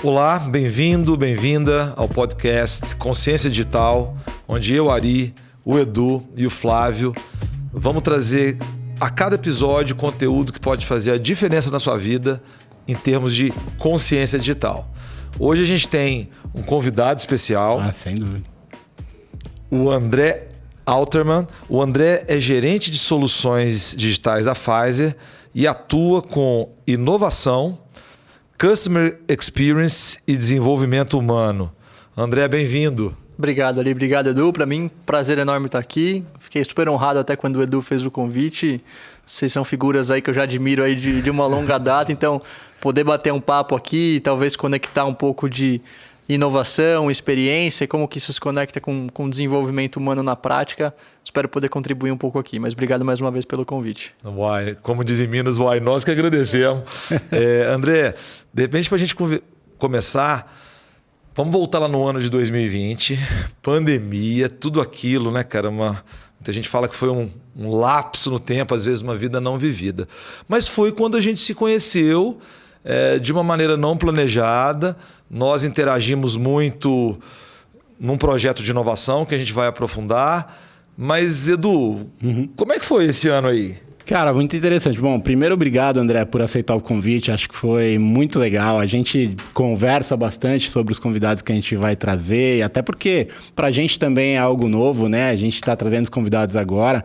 Olá, bem-vindo, bem-vinda ao podcast Consciência Digital, onde eu, Ari, o Edu e o Flávio vamos trazer a cada episódio conteúdo que pode fazer a diferença na sua vida em termos de consciência digital. Hoje a gente tem um convidado especial. Sem dúvida. O André Alterman. O André é gerente de soluções digitais da Pfizer e atua com inovação, Customer Experience e desenvolvimento humano. André, bem-vindo. Obrigado, Ali. Obrigado, Edu. Para mim, prazer enorme estar aqui. Fiquei super honrado até quando o Edu fez o convite. Vocês são figuras aí que eu já admiro aí de uma longa data. Então, poder bater um papo aqui, talvez conectar um pouco de inovação, experiência, como que isso se conecta com o desenvolvimento humano na prática. Espero poder contribuir um pouco aqui, mas obrigado mais uma vez pelo convite. Uai, como dizem em Minas, uai, nós que agradecemos. André, de repente para a gente começar, vamos voltar lá no ano de 2020, pandemia, tudo aquilo, né, cara? Muita gente fala que foi um lapso no tempo, às vezes uma vida não vivida. Mas foi quando a gente se conheceu de uma maneira não planejada. Nós interagimos muito num projeto de inovação que a gente vai aprofundar. Mas, Edu, como é que foi esse ano aí? Cara, muito interessante. Bom, primeiro, obrigado, André, por aceitar o convite. Acho que foi muito legal. A gente conversa bastante sobre os convidados que a gente vai trazer, até porque pra gente também é algo novo, né? A gente está trazendo os convidados agora.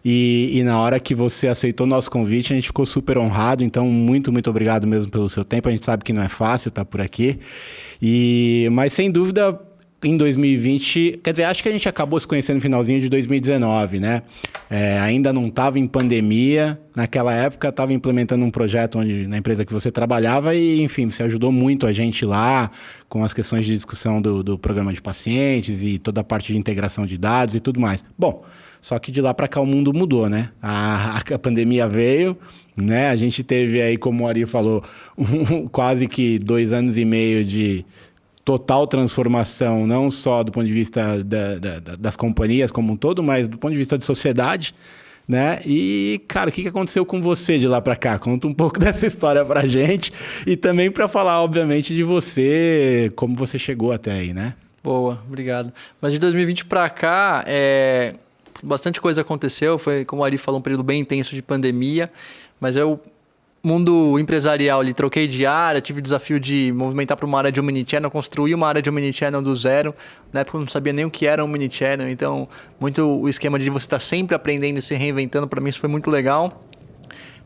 E na hora que você aceitou o nosso convite, a gente ficou super honrado. Então, muito, muito obrigado mesmo pelo seu tempo. A gente sabe que não é fácil estar por aqui. Mas, sem dúvida, em 2020... Quer dizer, acho que a gente acabou se conhecendo no finalzinho de 2019, né? Ainda não estava em pandemia. Naquela época, estava implementando um projeto na empresa que você trabalhava e, enfim, você ajudou muito a gente lá com as questões de discussão do programa de pacientes e toda a parte de integração de dados e tudo mais. Bom, só que de lá para cá o mundo mudou, né? A pandemia veio, né? A gente teve aí, como o Ari falou, quase que 2 anos e meio de total transformação, não só do ponto de vista das companhias como um todo, mas do ponto de vista de sociedade, né? E, cara, o que aconteceu com você de lá para cá? Conta um pouco dessa história pra gente e também para falar, obviamente, de você, como você chegou até aí, né? Boa, obrigado. Mas de 2020 para cá, bastante coisa aconteceu. Foi, como o Ari falou, um período bem intenso de pandemia, mas mundo empresarial ali, troquei de área, tive o desafio de movimentar para uma área de Omnichannel, construir uma área de Omnichannel do zero. Na época eu não sabia nem o que era Omnichannel, então muito o esquema de você estar sempre aprendendo e se reinventando, para mim isso foi muito legal.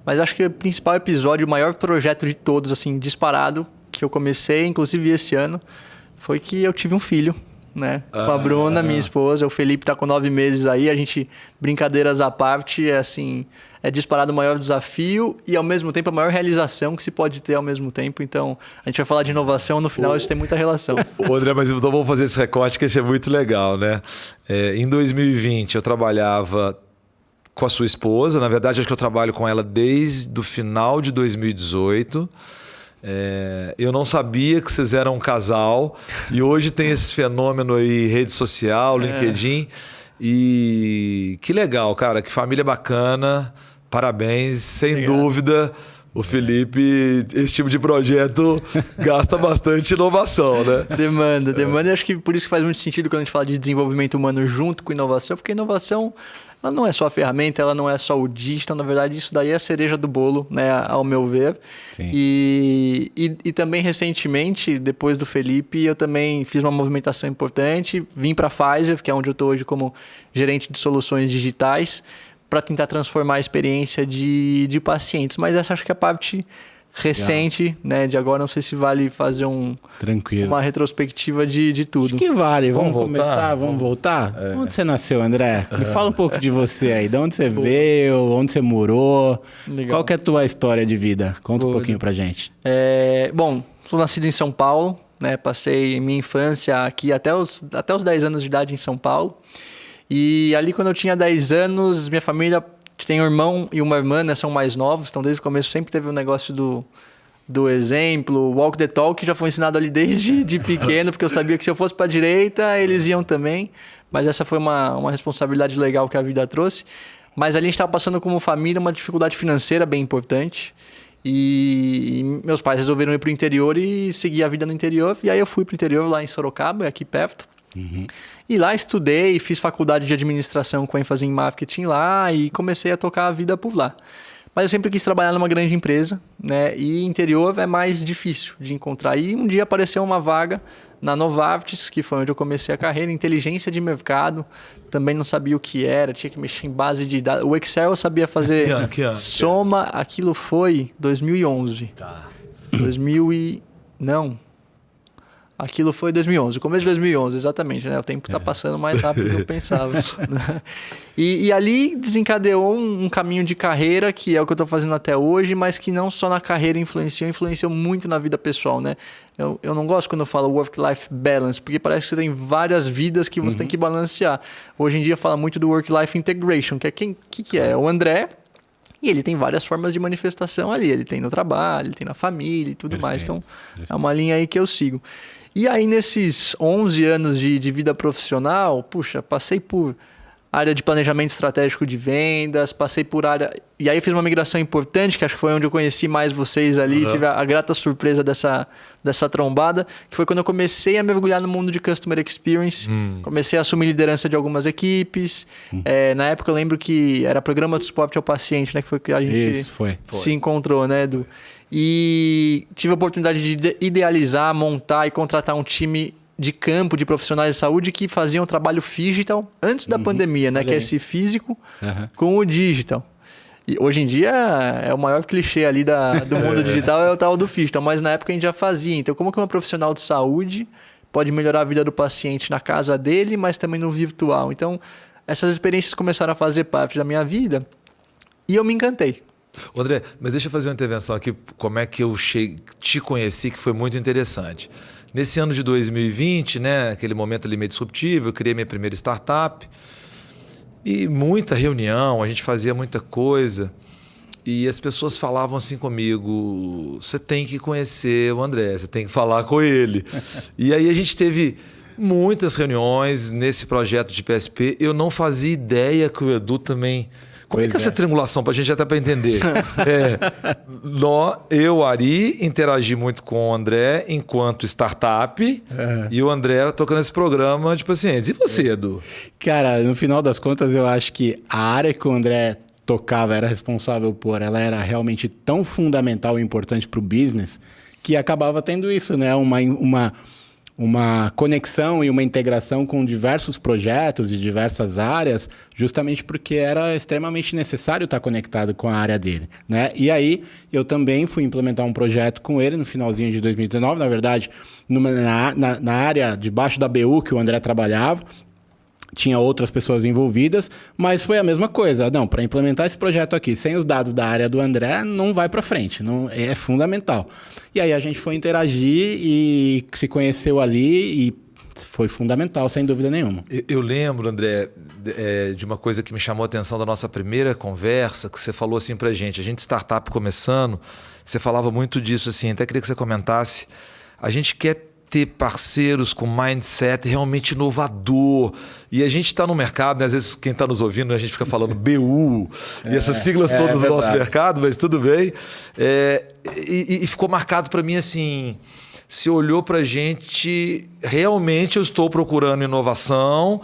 Mas acho que o principal episódio, o maior projeto de todos, assim, disparado, que eu comecei, inclusive esse ano, foi que eu tive um filho, né? Com a Bruna, minha esposa. O Felipe tá com 9 meses aí, a gente, brincadeiras à parte, é disparado o maior desafio e, ao mesmo tempo, a maior realização que se pode ter ao mesmo tempo. Então, a gente vai falar de inovação, no final isso tem muita relação. André, mas então vamos fazer esse recorte, que esse é muito legal, né? Em 2020, eu trabalhava com a sua esposa. Na verdade, acho que eu trabalho com ela desde o final de 2018. Eu não sabia que vocês eram um casal. E hoje tem esse fenômeno aí, rede social, LinkedIn. E que legal, cara. Que família bacana. Parabéns, sem dúvida. O Felipe, esse tipo de projeto gasta bastante inovação, né? Demanda. E acho que por isso que faz muito sentido quando a gente fala de desenvolvimento humano junto com inovação, porque a inovação, ela não é só a ferramenta, ela não é só o digital. Na verdade, isso daí é a cereja do bolo, né? Ao meu ver. Sim. E também, recentemente, depois do Felipe, eu também fiz uma movimentação importante. Vim para a Pfizer, que é onde eu estou hoje como gerente de soluções digitais, para tentar transformar a experiência de pacientes. Mas essa acho que é a parte recente, né? De agora, não sei se vale fazer uma retrospectiva de tudo. Acho que vale. Vamos voltar? Começar? Vamos voltar? Onde você nasceu, André? Me fala um pouco de você aí. De onde você veio? Onde você morou? Legal. Qual que é a tua história de vida? Conta um pouquinho pra gente. Bom, sou nascido em São Paulo, né? Passei minha infância aqui até os 10 anos de idade em São Paulo. E ali, quando eu tinha 10 anos, minha família tem um irmão e uma irmã, né, são mais novos. Então, desde o começo, sempre teve um negócio do exemplo. Walk the talk já foi ensinado ali desde pequeno, porque eu sabia que se eu fosse para a direita, eles iam também. Mas essa foi uma responsabilidade legal que a vida trouxe. Mas ali a gente estava passando como família uma dificuldade financeira bem importante. E meus pais resolveram ir para o interior e seguir a vida no interior. E aí eu fui para o interior lá em Sorocaba, aqui perto. E lá estudei, fiz faculdade de administração com ênfase em marketing lá e comecei a tocar a vida por lá. Mas eu sempre quis trabalhar numa grande empresa, né? E interior é mais difícil de encontrar. E um dia apareceu uma vaga na Novartis, que foi onde eu comecei a carreira, inteligência de mercado. Também não sabia o que era, tinha que mexer em base de dados. O Excel eu sabia fazer Que ano? soma, aquilo foi 2011. Tá. 2000 e... Não. Aquilo foi 2011, começo de 2011, exatamente, né? O tempo está passando mais rápido do que eu pensava. E ali desencadeou um caminho de carreira, que é o que eu estou fazendo até hoje, mas que não só na carreira influenciou muito na vida pessoal, né? Eu não gosto quando eu falo work-life balance, porque parece que você tem várias vidas que você tem que balancear. Hoje em dia fala muito do work-life integration, que é que é? O André. E ele tem várias formas de manifestação ali. Ele tem no trabalho, ele tem na família e tudo mais. Então, é uma linha aí que eu sigo. E aí, nesses 11 anos de vida profissional, puxa, passei por área de planejamento estratégico de vendas, passei por área... E aí, fiz uma migração importante, que acho que foi onde eu conheci mais vocês ali. Tive a grata surpresa dessa trombada, que foi quando eu comecei a mergulhar no mundo de Customer Experience. Comecei a assumir liderança de algumas equipes. Na época, eu lembro que era programa de suporte ao paciente, né? Que foi que a gente se encontrou, né, Edu? E tive a oportunidade de idealizar, montar e contratar um time de campo de profissionais de saúde que faziam trabalho digital antes da pandemia, né? Que é esse físico com o digital. E hoje em dia é o maior clichê ali do mundo digital, é o tal do digital, mas na época a gente já fazia. Então, como que uma profissional de saúde pode melhorar a vida do paciente na casa dele, mas também no virtual? Então, essas experiências começaram a fazer parte da minha vida e eu me encantei. André, mas deixa eu fazer uma intervenção aqui, como é que eu te conheci, que foi muito interessante. Nesse ano de 2020, né, aquele momento ali meio disruptivo, eu criei minha primeira startup e muita reunião, a gente fazia muita coisa e as pessoas falavam assim comigo, você tem que conhecer o André, você tem que falar com ele. E aí a gente teve muitas reuniões nesse projeto de PSP, eu não fazia ideia que o Edu também... Como é que é essa triangulação, para a gente até para entender? Eu, Ari, interagi muito com o André enquanto startup e o André tocando esse programa de pacientes. E você, Edu? Cara, no final das contas, eu acho que a área que o André tocava, era responsável por, ela era realmente tão fundamental e importante para o business que acabava tendo isso, né? Uma conexão e uma integração com diversos projetos de diversas áreas, justamente porque era extremamente necessário estar conectado com a área dele, né? E aí, eu também fui implementar um projeto com ele no finalzinho de 2019, na verdade, na área debaixo da BU que o André trabalhava, tinha outras pessoas envolvidas, mas foi a mesma coisa. Não, para implementar esse projeto aqui, sem os dados da área do André, não vai para frente, não é fundamental. E aí a gente foi interagir e se conheceu ali e foi fundamental, sem dúvida nenhuma. Eu lembro, André, de uma coisa que me chamou a atenção da nossa primeira conversa, que você falou assim pra gente, a gente startup começando, você falava muito disso assim, até queria que você comentasse, a gente quer ter parceiros com mindset realmente inovador. E a gente está no mercado, né? Às vezes quem está nos ouvindo, a gente fica falando BU, e essas siglas todas do nosso mercado, mas tudo bem. E ficou marcado para mim assim, se olhou para a gente, realmente eu estou procurando inovação,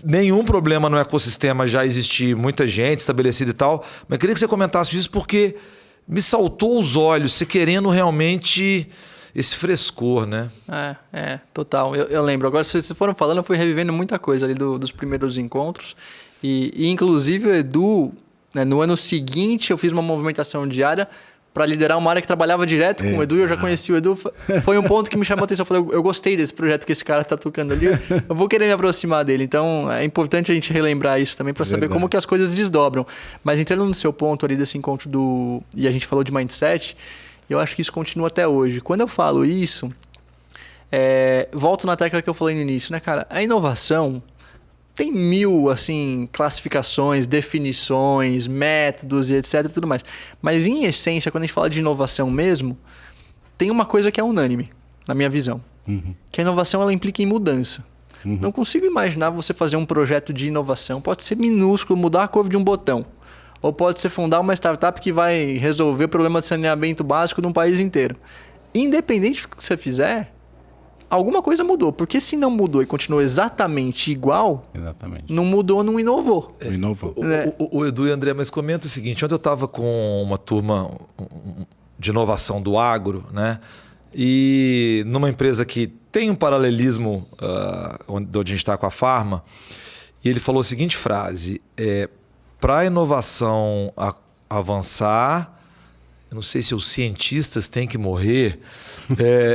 nenhum problema no ecossistema já existir muita gente estabelecida e tal, mas queria que você comentasse isso porque me saltou os olhos, você querendo realmente... esse frescor, né? Total. Eu lembro. Agora, vocês foram falando, eu fui revivendo muita coisa ali dos primeiros encontros. E inclusive, o Edu, né, no ano seguinte, eu fiz uma movimentação diária para liderar uma área que trabalhava direto com o Edu. Eu já conheci o Edu. Foi um ponto que me chamou a atenção. Eu falei, eu gostei desse projeto que esse cara está tocando ali. Eu vou querer me aproximar dele. Então, é importante a gente relembrar isso também para saber como que as coisas desdobram. Mas entrando no seu ponto ali desse encontro e a gente falou de mindset... eu acho que isso continua até hoje. Quando eu falo isso, volto na tecla que eu falei no início, né, cara? A inovação tem 1000, assim, classificações, definições, métodos e etc e tudo mais. Mas, em essência, quando a gente fala de inovação mesmo, tem uma coisa que é unânime, na minha visão. Que a inovação, ela implica em mudança. Não consigo imaginar você fazer um projeto de inovação. Pode ser minúsculo, mudar a cor de um botão. ou pode ser fundar uma startup que vai resolver o problema de saneamento básico de um país inteiro. Independente do que você fizer, alguma coisa mudou. Porque se não mudou e continuou exatamente igual, não mudou, não inovou. O Edu e o André, mas comenta o seguinte. Ontem eu estava com uma turma de inovação do agro, né? E numa empresa que tem um paralelismo onde a gente está com a Farma, e ele falou a seguinte frase: para a inovação avançar, eu não sei se os cientistas têm que morrer.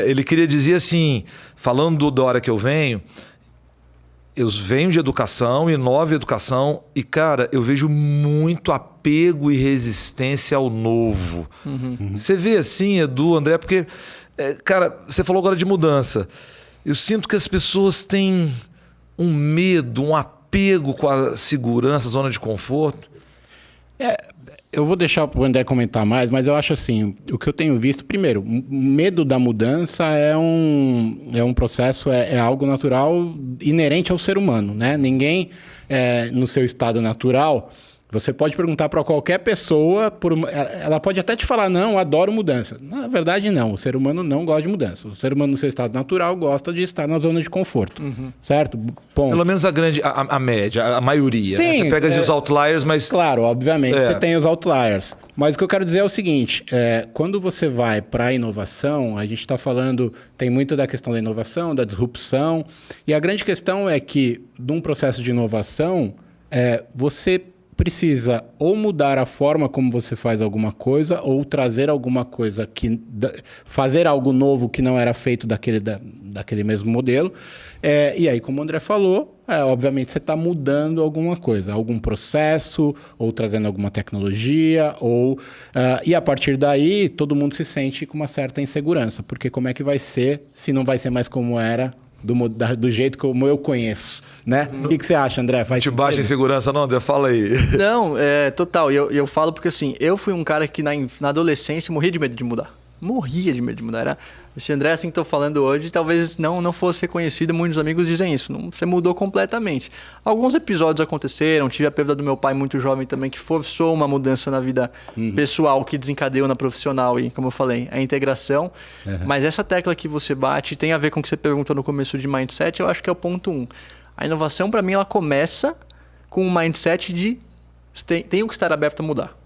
Ele queria dizer assim, falando da hora que eu venho de educação, inovo educação, e, cara, eu vejo muito apego e resistência ao novo. Você vê assim, Edu, André, porque, cara, você falou agora de mudança. Eu sinto que as pessoas têm um medo, um apego com a segurança, a zona de conforto. Eu vou deixar o André comentar mais, mas eu acho assim, o que eu tenho visto, primeiro, medo da mudança é um processo, é algo natural inerente ao ser humano, né? Ninguém, no seu estado natural, você pode perguntar para qualquer pessoa, ela pode até te falar, não, eu adoro mudança. Na verdade, não, o ser humano não gosta de mudança. O ser humano, no seu estado natural, gosta de estar na zona de conforto, certo? Ponto. Pelo menos a média, a maioria. Sim, né? Você pega os outliers, mas... Claro, obviamente, você tem os outliers. Mas o que eu quero dizer é o seguinte, quando você vai para a inovação, a gente está falando, tem muito da questão da inovação, da disrupção, e a grande questão é que, de um processo de inovação, você precisa ou mudar a forma como você faz alguma coisa ou trazer alguma coisa fazer algo novo que não era feito daquele mesmo modelo. E aí, como o André falou, obviamente você está mudando alguma coisa, algum processo ou trazendo alguma tecnologia e a partir daí todo mundo se sente com uma certa insegurança, porque como é que vai ser se não vai ser mais como era do jeito como eu conheço, né? O que você acha, André? Te baixa insegurança não, André? Fala aí. Não, total. Eu falo porque assim, eu fui um cara que na adolescência morria de medo de mudar. Morria de medo de mudar. Esse André, assim que estou falando hoje, talvez não fosse reconhecido. Muitos amigos dizem isso. Você mudou completamente. Alguns episódios aconteceram. Tive a perda do meu pai muito jovem também, que forçou uma mudança na vida pessoal, que desencadeou na profissional. E, como eu falei, a integração. Mas essa tecla que você bate tem a ver com o que você perguntou no começo de mindset. Eu acho que é o ponto 1. A inovação, para mim, ela começa com um mindset de tenho que estar aberto a mudar.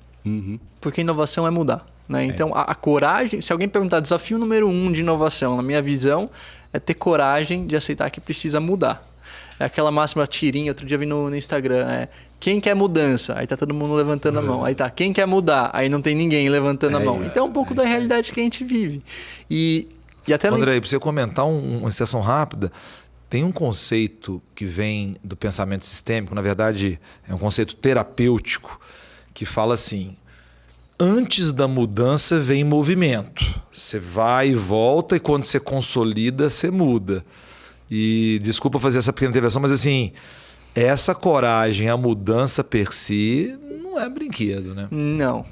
Porque inovação é mudar. Né? Então, a coragem... Se alguém perguntar, desafio número 1 de inovação, na minha visão, é ter coragem de aceitar que precisa mudar. É aquela máxima tirinha, outro dia vi no Instagram, quem quer mudança? Aí tá todo mundo levantando a mão. Aí tá, quem quer mudar? Aí não tem ninguém levantando a mão. Então é um pouco da realidade que a gente vive. E até... André, para você comentar uma exceção rápida, tem um conceito que vem do pensamento sistêmico, na verdade é um conceito terapêutico, que fala assim: antes da mudança vem movimento. Você vai e volta, e quando você consolida, você muda. E desculpa fazer essa pequena intervenção, mas assim, essa coragem, a mudança per si, não é brinquedo, né?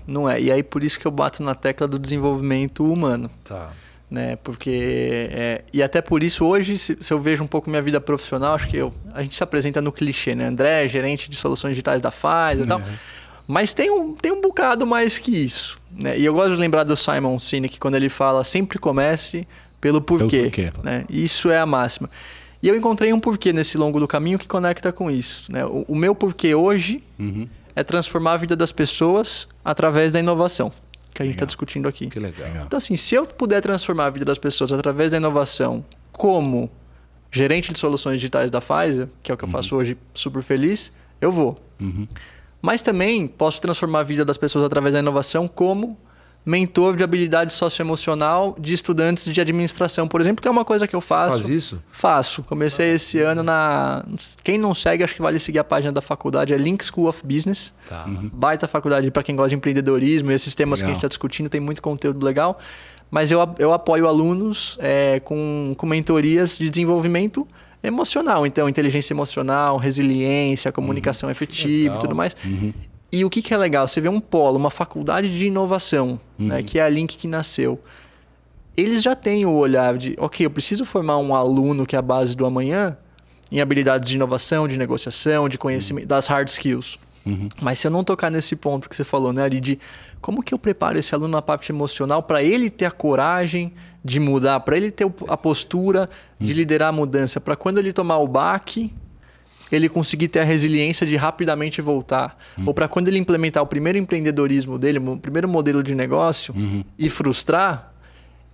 Não é. E aí por isso que eu bato na tecla do desenvolvimento humano. Tá. Né? Porque e até por isso hoje, se eu vejo um pouco minha vida profissional, acho que a gente se apresenta no clichê, né? André, gerente de soluções digitais da Pfizer e tal. Mas tem um bocado mais que isso, né? E eu gosto de lembrar do Simon Sinek, quando ele fala: sempre comece pelo porquê. Né? Isso é a máxima. E eu encontrei um porquê nesse longo do caminho que conecta com isso. Né? O meu porquê hoje é transformar a vida das pessoas através da inovação, que a gente está discutindo aqui. Que legal. Então, assim, se eu puder transformar a vida das pessoas através da inovação como gerente de soluções digitais da Pfizer, que é o que eu faço hoje, super feliz, eu vou. Mas também posso transformar a vida das pessoas através da inovação como mentor de habilidade socioemocional de estudantes de administração, por exemplo, que é uma coisa que eu faço. Faz isso? Faço. Comecei esse ano Quem não segue, acho que vale seguir a página da faculdade, é Link School of Business. Tá. Baita faculdade para quem gosta de empreendedorismo e esses temas que a gente está discutindo, tem muito conteúdo legal. Mas eu apoio alunos com mentorias de desenvolvimento emocional. Então, inteligência emocional, resiliência, comunicação efetiva e tudo mais. E o que é legal? Você vê um polo, uma faculdade de inovação, né, que é a Link que nasceu. Eles já têm o olhar de, ok, eu preciso formar um aluno que é a base do amanhã em habilidades de inovação, de negociação, de conhecimento, das hard skills. Mas se eu não tocar nesse ponto que você falou, né, ali de como que eu preparo esse aluno na parte emocional para ele ter a coragem de mudar, para ele ter a postura de liderar a mudança, para quando ele tomar o baque, ele conseguir ter a resiliência de rapidamente voltar. Ou para quando ele implementar o primeiro empreendedorismo dele, o primeiro modelo de negócio e frustrar,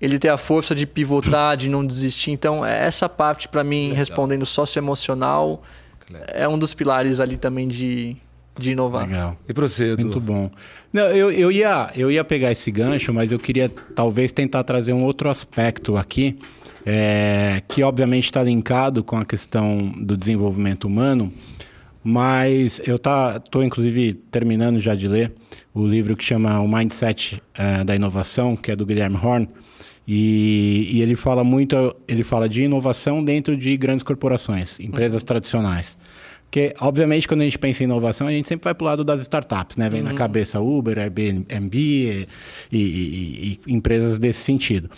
ele ter a força de pivotar, de não desistir. Então, essa parte, para mim, respondendo socioemocional, é um dos pilares ali também de inovar. Legal. E para você, Edu? Muito bom. Não, eu ia pegar esse gancho, mas eu queria talvez tentar trazer um outro aspecto aqui, que obviamente está linkado com a questão do desenvolvimento humano, mas eu estou inclusive terminando já de ler o livro que chama O Mindset da Inovação, que é do Guilherme Horn, e ele fala de inovação dentro de grandes corporações, empresas tradicionais. Porque, obviamente, quando a gente pensa em inovação, a gente sempre vai para o lado das startups, né? Vem na cabeça Uber, Airbnb e empresas desse sentido.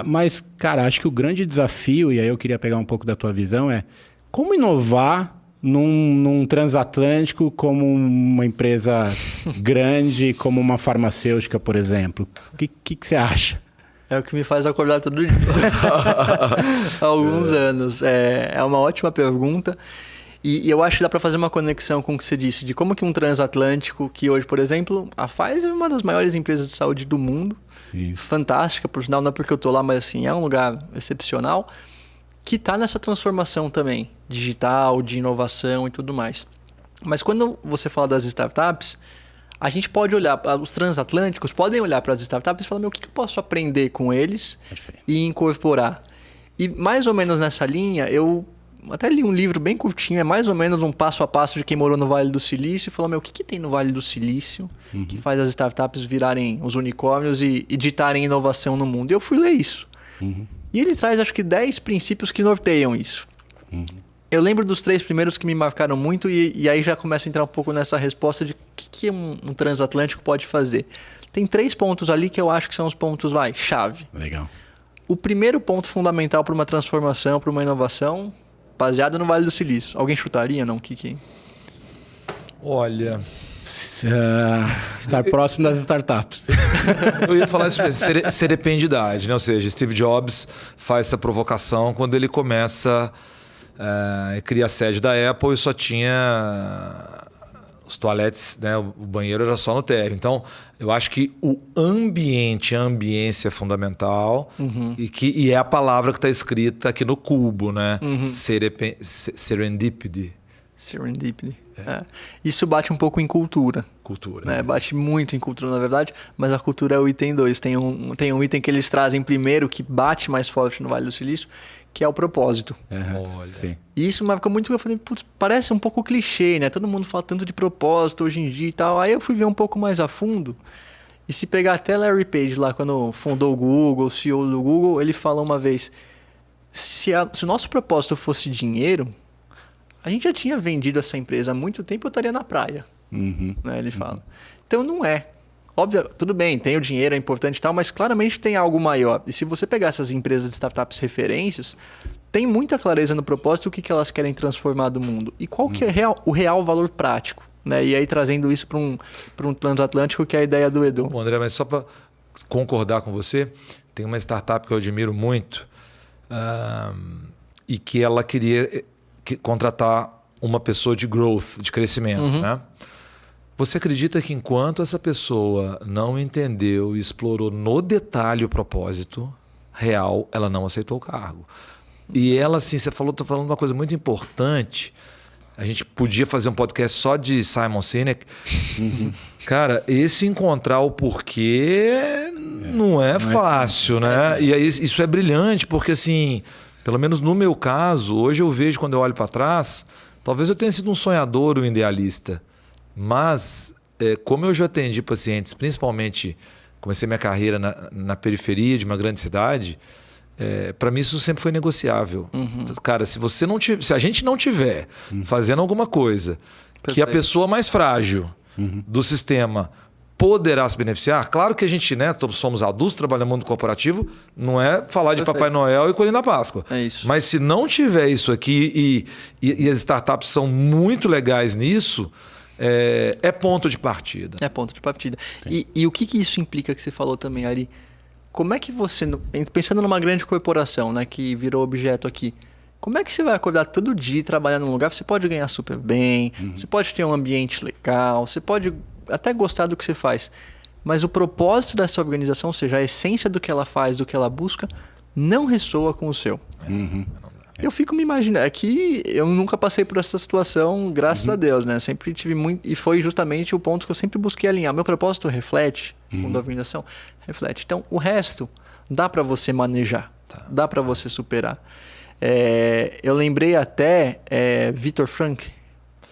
Mas, cara, acho que o grande desafio, e aí eu queria pegar um pouco da tua visão, é como inovar num transatlântico como uma empresa grande, como uma farmacêutica, por exemplo. O que você acha? É o que me faz acordar todo dia. Há alguns anos. É uma ótima pergunta. E eu acho que dá para fazer uma conexão com o que você disse, de como que um transatlântico, que hoje, por exemplo, a Pfizer é uma das maiores empresas de saúde do mundo, fantástica, por sinal, não é porque eu tô lá, mas assim, é um lugar excepcional, que está nessa transformação também, digital, de inovação e tudo mais. Mas quando você fala das startups, a gente pode olhar, os transatlânticos podem olhar para as startups e falar, o que eu posso aprender com eles e incorporar? E mais ou menos nessa linha, eu até li um livro bem curtinho, é mais ou menos um passo a passo de quem morou no Vale do Silício, e falou, o que tem no Vale do Silício que faz as startups virarem os unicórnios e ditarem inovação no mundo? E eu fui ler isso. E ele traz, acho que 10 princípios que norteiam isso. Eu lembro dos 3 primeiros que me marcaram muito e aí já começa a entrar um pouco nessa resposta de o que um transatlântico pode fazer. Tem 3 pontos ali que eu acho que são os pontos, chave. Legal. O primeiro ponto fundamental para uma transformação, para uma inovação, baseado no Vale do Silício. Alguém chutaria, não? Olha... estar próximo das startups. Eu ia falar isso mesmo, serendipidade, né? Ou seja, Steve Jobs faz essa provocação quando ele começa cria a sede da Apple e só tinha os toaletes, né? O banheiro era só no térreo. Então, eu acho que o ambiente, a ambiência é fundamental e é a palavra que está escrita aqui no cubo, né? Serendipity. Serendipity. Isso bate um pouco em cultura. Cultura. Né? Bate muito em cultura, na verdade, mas a cultura é o item 2. Tem um item que eles trazem primeiro, que bate mais forte no Vale do Silício, que é o propósito. Sim. E isso marcou muito, eu falei, parece um pouco clichê, né? Todo mundo fala tanto de propósito hoje em dia e tal. Aí eu fui ver um pouco mais a fundo. E se pegar até Larry Page lá, quando fundou o Google, o CEO do Google, ele falou uma vez, se o nosso propósito fosse dinheiro, a gente já tinha vendido essa empresa há muito tempo, eu estaria na praia. Né, ele fala. Então não é. Óbvio, tudo bem, tem o dinheiro, é importante e tal, mas claramente tem algo maior. E se você pegar essas empresas de startups referências, tem muita clareza no propósito, o que elas querem transformar do mundo. E qual que é o real valor prático. Né? E aí trazendo isso para um transatlântico, que é a ideia do Edu. Bom, André, mas só para concordar com você, tem uma startup que eu admiro muito e que ela queria contratar uma pessoa de growth, de crescimento, né? Você acredita que enquanto essa pessoa não entendeu e explorou no detalhe o propósito real, ela não aceitou o cargo? E ela, assim, você está falando uma coisa muito importante. A gente podia fazer um podcast só de Simon Sinek. Cara, esse encontrar o porquê não é fácil, né? E aí isso é brilhante, porque assim, pelo menos no meu caso, hoje eu vejo quando eu olho para trás, talvez eu tenha sido um sonhador, um idealista. Mas, como eu já atendi pacientes, principalmente comecei minha carreira na periferia de uma grande cidade, para mim isso sempre foi negociável. Cara, se a gente não tiver fazendo alguma coisa que a pessoa mais frágil do sistema poderá se beneficiar, claro que a gente, né, somos adultos, trabalhamos no mundo corporativo, não é falar de Papai Noel e Coelhinho da Páscoa. É isso. Mas se não tiver isso aqui, e as startups são muito legais nisso, é ponto de partida. É ponto de partida. E o que isso implica que você falou também, Ari? Como é que você, pensando numa grande corporação, né, que virou objeto aqui, como é que você vai acordar todo dia e trabalhar num lugar? Você pode ganhar super bem, você pode ter um ambiente legal, você pode até gostar do que você faz. Mas o propósito dessa organização, ou seja, a essência do que ela faz, do que ela busca, não ressoa com o seu. Eu fico me imaginando. Aqui eu nunca passei por essa situação, graças a Deus, né? Sempre tive muito. E foi justamente o ponto que eu sempre busquei alinhar. Meu propósito reflete, quando a organização reflete. Então, o resto dá para você manejar, dá para você superar. Eu lembrei até Viktor Frankl.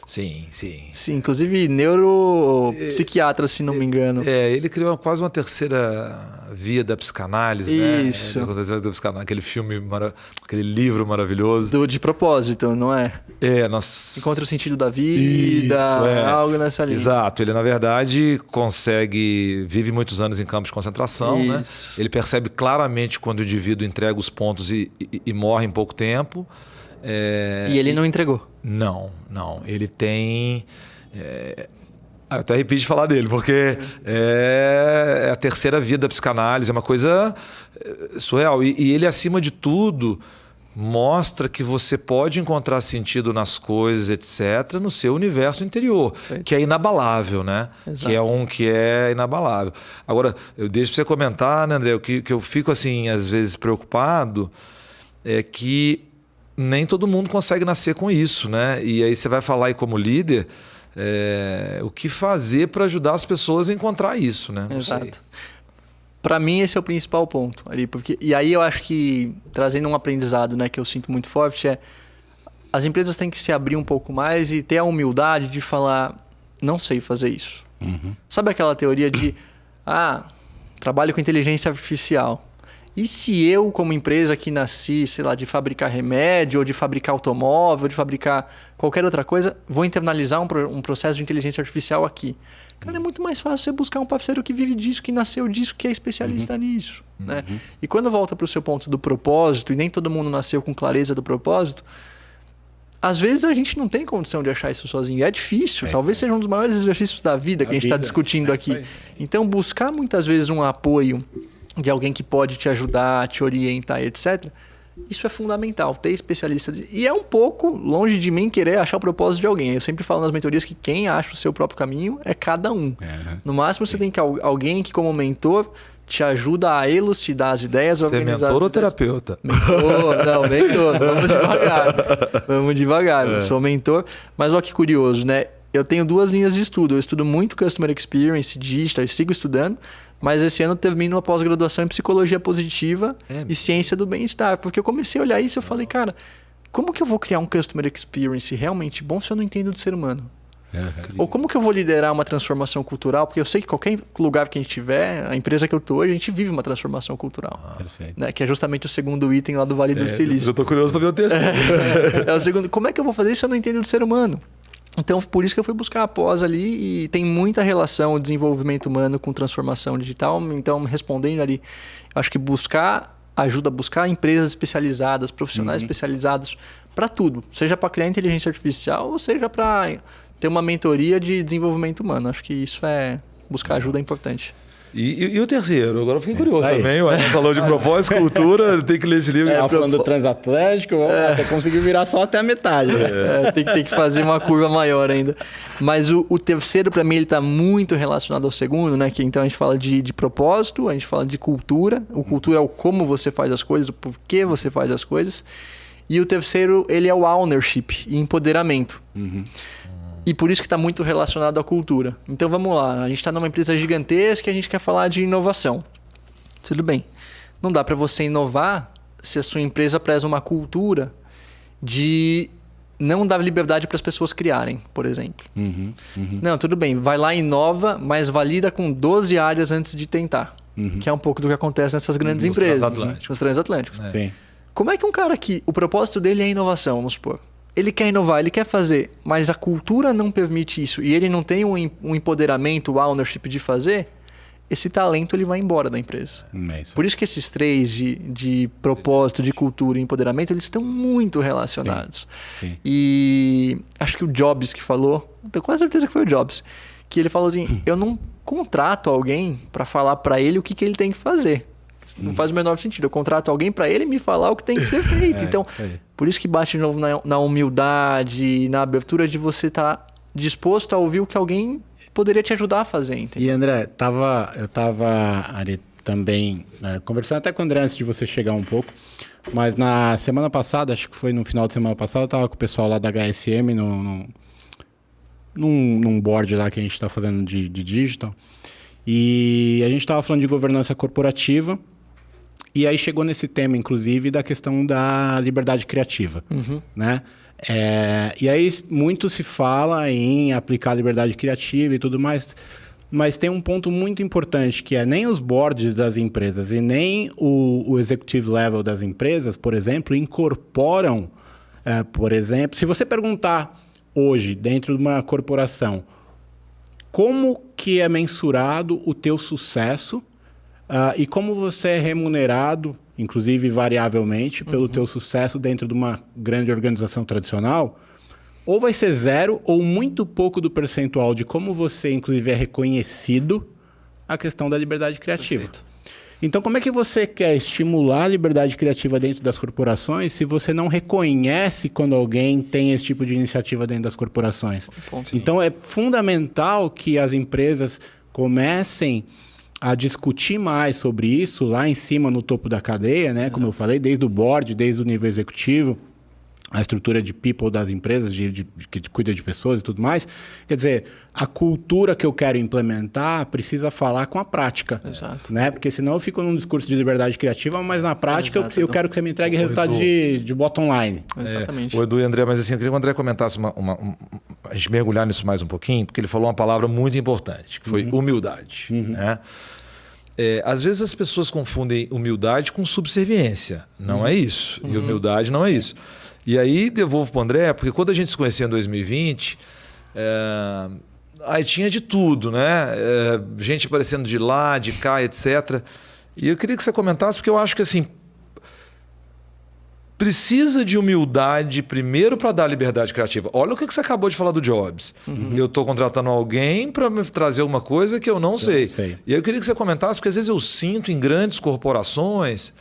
Sim. Sim, inclusive neuropsiquiatra, se não me engano. Ele criou quase uma terceira via da psicanálise, Isso. né? Aquele filme, aquele livro maravilhoso. De propósito, não é? Nós... Encontra o sentido da vida, algo nessa linha. Exato. Ele, na verdade, vive muitos anos em campos de concentração, né? Ele percebe claramente quando o indivíduo entrega os pontos e morre em pouco tempo. E ele não entregou? Não. Ele tem... Eu até arrepio de falar dele, porque é a terceira via da psicanálise, é uma coisa surreal. E ele, acima de tudo, mostra que você pode encontrar sentido nas coisas, etc., no seu universo interior, que é inabalável, né? Exato. Que é inabalável. Agora, eu deixo para você comentar, né, André, o que eu fico, assim, às vezes preocupado é que nem todo mundo consegue nascer com isso, né? E aí você vai falar aí como líder, o que fazer para ajudar as pessoas a encontrar isso, né? Exato. Para mim esse é o principal ponto ali, e aí eu acho que trazendo um aprendizado, né, que eu sinto muito forte as empresas têm que se abrir um pouco mais e ter a humildade de falar, não sei fazer isso. Sabe aquela teoria de trabalho com inteligência artificial? E se eu, como empresa que nasci, sei lá, de fabricar remédio, ou de fabricar automóvel, ou de fabricar qualquer outra coisa, vou internalizar um processo de inteligência artificial aqui? Cara, é muito mais fácil você buscar um parceiro que vive disso, que nasceu disso, que é especialista nisso. Né? E quando volta para o seu ponto do propósito, e nem todo mundo nasceu com clareza do propósito, às vezes a gente não tem condição de achar isso sozinho. É difícil, talvez seja um dos maiores exercícios da vida que a gente está discutindo aqui. Então, buscar muitas vezes um apoio de alguém que pode te ajudar, te orientar, etc. Isso é fundamental, ter especialistas. E é um pouco longe de mim querer achar o propósito de alguém. Eu sempre falo nas mentorias que quem acha o seu próprio caminho é cada um. No máximo, você tem que alguém que, como mentor, te ajuda a elucidar as ideias, organizar. Você é mentor ou terapeuta? Mentor, não, mentor. Vamos devagar. Eu sou mentor. Mas olha que curioso, né? Eu tenho 2 linhas de estudo. Eu estudo muito Customer Experience, Digital, e sigo estudando. Mas esse ano eu termino uma pós-graduação em Psicologia Positiva e Ciência do Bem-Estar. Porque eu comecei a olhar isso e eu falei, cara, como que eu vou criar um Customer Experience realmente bom se eu não entendo do ser humano? Ou como que eu vou liderar uma transformação cultural? Porque eu sei que qualquer lugar que a gente tiver, a empresa que eu estou hoje, a gente vive uma transformação cultural. Perfeito. Né? Que é justamente o segundo item lá do Vale do Silício. Eu estou curioso para ver o texto. O segundo. Como é que eu vou fazer isso se eu não entendo do ser humano? Então, por isso que eu fui buscar a pós ali, e tem muita relação o desenvolvimento humano com transformação digital. Então, respondendo ali, acho que ajuda a buscar empresas especializadas, profissionais especializados para tudo. Seja para criar inteligência artificial ou seja para ter uma mentoria de desenvolvimento humano. Acho que isso buscar ajuda é importante. E o terceiro? Agora eu fiquei curioso também. O Arnaldo falou de propósito, cultura, tem que ler esse livro. Falando do transatlântico, até conseguiu virar só até a metade. Tem que fazer uma curva maior ainda. Mas o terceiro, para mim, ele está muito relacionado ao segundo, né? Que, então a gente fala de propósito, a gente fala de cultura. O cultura é o como você faz as coisas, o porquê você faz as coisas. E o terceiro, ele é o ownership e empoderamento. E por isso que está muito relacionado à cultura. Então vamos lá, a gente está numa empresa gigantesca e a gente quer falar de inovação. Tudo bem. Não dá para você inovar se a sua empresa preza uma cultura de não dar liberdade para as pessoas criarem, por exemplo. Não, tudo bem, vai lá e inova, mas valida com 12 áreas antes de tentar. Que é um pouco do que acontece nessas grandes empresas. Nos transatlânticos. Sim. Como é que um cara que o propósito dele é inovação, vamos supor, ele quer inovar, ele quer fazer, mas a cultura não permite isso e ele não tem um empoderamento, o ownership de fazer, esse talento ele vai embora da empresa. Por isso que esses três de propósito, de cultura e empoderamento, eles estão muito relacionados. Sim. E acho que o Jobs que falou, tenho quase certeza que foi o Jobs, que ele falou assim, eu não contrato alguém para falar para ele o que ele tem que fazer. Não faz o menor sentido. Eu contrato alguém para ele me falar o que tem que ser feito. Então, por isso que bate de novo na humildade, na abertura de você estar disposto a ouvir o que alguém poderia te ajudar a fazer. Entendeu? E André, eu tava ali também conversando até com o André antes de você chegar um pouco, mas na semana passada, acho que foi no final de semana passada, eu tava com o pessoal lá da HSM num board lá que a gente está fazendo de digital, e a gente estava falando de governança corporativa, e aí chegou nesse tema, inclusive, da questão da liberdade criativa, né? E aí muito se fala em aplicar liberdade criativa e tudo mais, mas tem um ponto muito importante, que é nem os boards das empresas e nem o executive level das empresas, por exemplo, incorporam, por exemplo, se você perguntar hoje, dentro de uma corporação, como que é mensurado o teu sucesso e como você é remunerado, inclusive variavelmente, pelo teu sucesso dentro de uma grande organização tradicional, ou vai ser zero ou muito pouco do percentual de como você, inclusive, é reconhecido a questão da liberdade criativa. Perfeito. Então, como é que você quer estimular a liberdade criativa dentro das corporações se você não reconhece quando alguém tem esse tipo de iniciativa dentro das corporações? Então, é fundamental que as empresas comecem a discutir mais sobre isso lá em cima, no topo da cadeia, né? Como eu falei, desde o board, desde o nível executivo, a estrutura de people das empresas, que cuida de pessoas e tudo mais. Quer dizer, a cultura que eu quero implementar precisa falar com a prática. Exato. Né? Porque senão eu fico num discurso de liberdade criativa, mas na prática eu quero que você me entregue resultado de bottom line. Exatamente. O Edu e o André, mas assim, eu queria que o André comentasse a gente mergulhar nisso mais um pouquinho, porque ele falou uma palavra muito importante, que foi humildade. Né? Às vezes as pessoas confundem humildade com subserviência. Não é isso. E humildade não é isso. E aí devolvo para o André, porque quando a gente se conhecia em 2020, aí tinha de tudo, né? Gente aparecendo de lá, de cá, etc. E eu queria que você comentasse, porque eu acho que assim, precisa de humildade primeiro para dar liberdade criativa. Olha o que você acabou de falar do Jobs. Eu estou contratando alguém para me trazer alguma coisa que eu não sei. E aí eu queria que você comentasse, porque às vezes eu sinto em grandes corporações...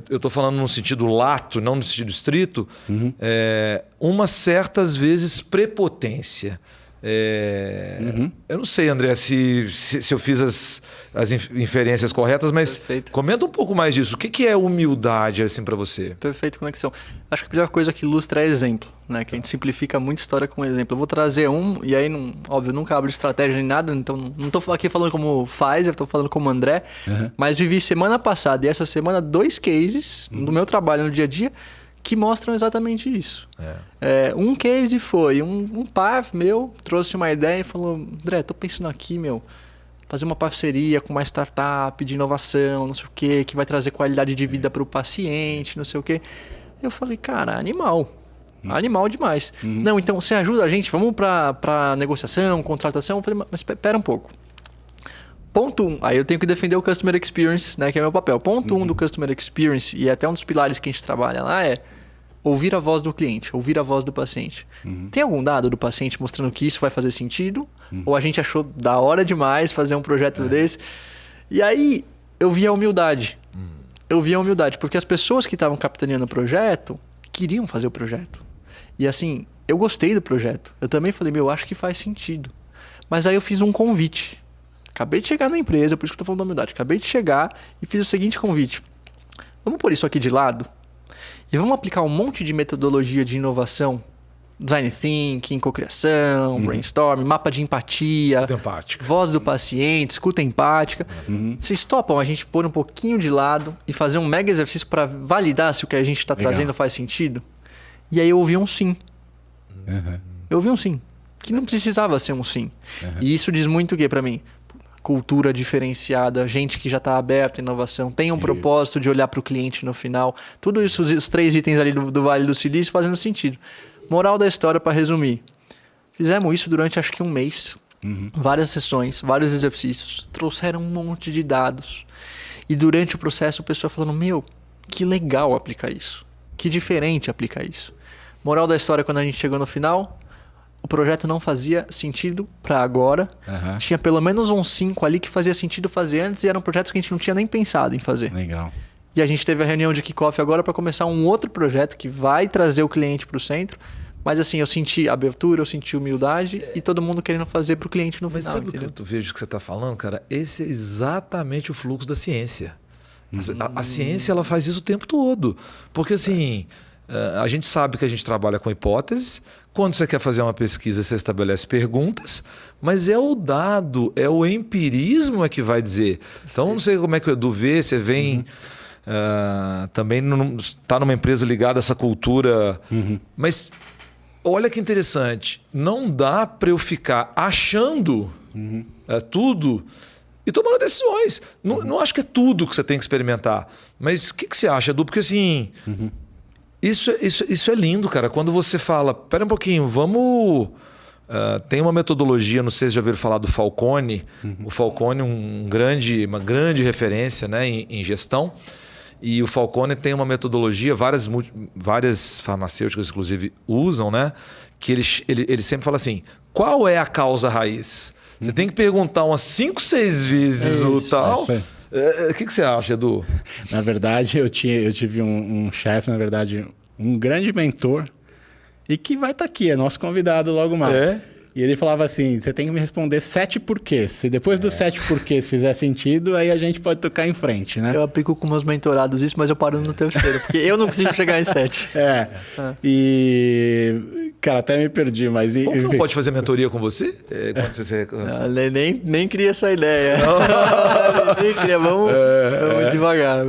eu estou falando no sentido lato, não no sentido estrito, uma certa, às vezes, prepotência. Eu não sei, André, se eu fiz as inferências corretas, mas Perfeito. Comenta um pouco mais disso. O que é humildade assim, para você? Perfeito, conexão. Acho que a melhor coisa que ilustra é exemplo, né? Que a gente simplifica muito a história com exemplo. Eu vou trazer e aí, óbvio, eu nunca abro estratégia nem nada, então não estou aqui falando como faz, eu estou falando como André, mas vivi semana passada e essa semana 2 cases no meu trabalho no dia a dia que mostram exatamente isso. Um case foi, um par meu trouxe uma ideia e falou, André, tô pensando aqui, fazer uma parceria com uma startup de inovação, não sei o quê, que vai trazer qualidade de vida para o paciente, não sei o quê. Eu falei, cara, animal demais. Não, então você ajuda a gente, vamos para negociação, contratação. Eu falei, mas espera um pouco. Ponto 1, aí eu tenho que defender o Customer Experience, né, que é meu papel. Ponto 1 do Customer Experience, e até um dos pilares que a gente trabalha lá é ouvir a voz do cliente, ouvir a voz do paciente. Tem algum dado do paciente mostrando que isso vai fazer sentido? Ou a gente achou da hora demais fazer um projeto desse? E aí eu vi a humildade. Porque as pessoas que estavam capitaneando o projeto queriam fazer o projeto. E assim, eu gostei do projeto. Eu também falei, acho que faz sentido. Mas aí eu fiz um convite. Acabei de chegar na empresa, por isso que eu tô falando da humildade. Acabei de chegar e fiz o seguinte convite. Vamos pôr isso aqui de lado e vamos aplicar um monte de metodologia de inovação, design thinking, cocriação, brainstorm, mapa de empatia, voz do paciente, escuta empática. Vocês topam a gente pôr um pouquinho de lado e fazer um mega exercício para validar se o que a gente está trazendo faz sentido? E aí eu ouvi um sim. Eu ouvi um sim, que não precisava ser um sim. E isso diz muito o que para mim? Cultura diferenciada, gente que já está aberta à inovação, tem um propósito de olhar para o cliente no final. Tudo isso, os 3 itens ali do Vale do Silício fazendo sentido. Moral da história, para resumir. Fizemos isso durante acho que um mês. várias sessões, vários exercícios, trouxeram um monte de dados. E durante o processo, o pessoal falando, meu, que legal aplicar isso. Que diferente aplicar isso. Moral da história, quando a gente chegou no final, o projeto não fazia sentido para agora. Tinha pelo menos uns 5 ali que fazia sentido fazer antes e eram projetos que a gente não tinha nem pensado em fazer. Legal. E a gente teve a reunião de kickoff agora para começar um outro projeto que vai trazer o cliente para o centro. Mas assim, eu senti abertura, eu senti humildade e todo mundo querendo fazer para o cliente no final. Mas sabe o que eu vejo que você está falando, cara? Esse é exatamente o fluxo da ciência. A ciência ela faz isso o tempo todo. Porque assim, a gente sabe que a gente trabalha com hipóteses. Quando você quer fazer uma pesquisa, você estabelece perguntas. Mas é o dado, é o empirismo é que vai dizer. Então, não sei como é que o Edu vê, você vem... também está numa empresa ligada a essa cultura. Mas... olha que interessante, não dá para eu ficar achando tudo e tomando decisões. Não acho que é tudo que você tem que experimentar. Mas o que você acha, Edu? Porque assim, isso é lindo, cara. Quando você fala, pera um pouquinho, vamos... tem uma metodologia, não sei se já ouviram falar do Falcone. O Falcone uma grande referência, né, em gestão. E o Falcone tem uma metodologia, várias farmacêuticas, inclusive, usam, né? Que ele sempre fala assim, qual é a causa raiz? Você tem que perguntar umas 5, 6 vezes o tal. O que você acha, Edu? Na verdade, eu tive um chefe, na verdade, um grande mentor, e que vai estar aqui, é nosso convidado logo mais. E ele falava assim, você tem que me responder 7 porquês. Se depois dos 7 porquês fizer sentido, aí a gente pode tocar em frente, né? Eu aplico com meus mentorados isso, mas eu paro no terceiro, porque eu não consigo chegar em 7. E... cara, até me perdi, mas... Como não pode fazer mentoria com você? Quando você... nem queria essa ideia. Nem queria, vamos devagar.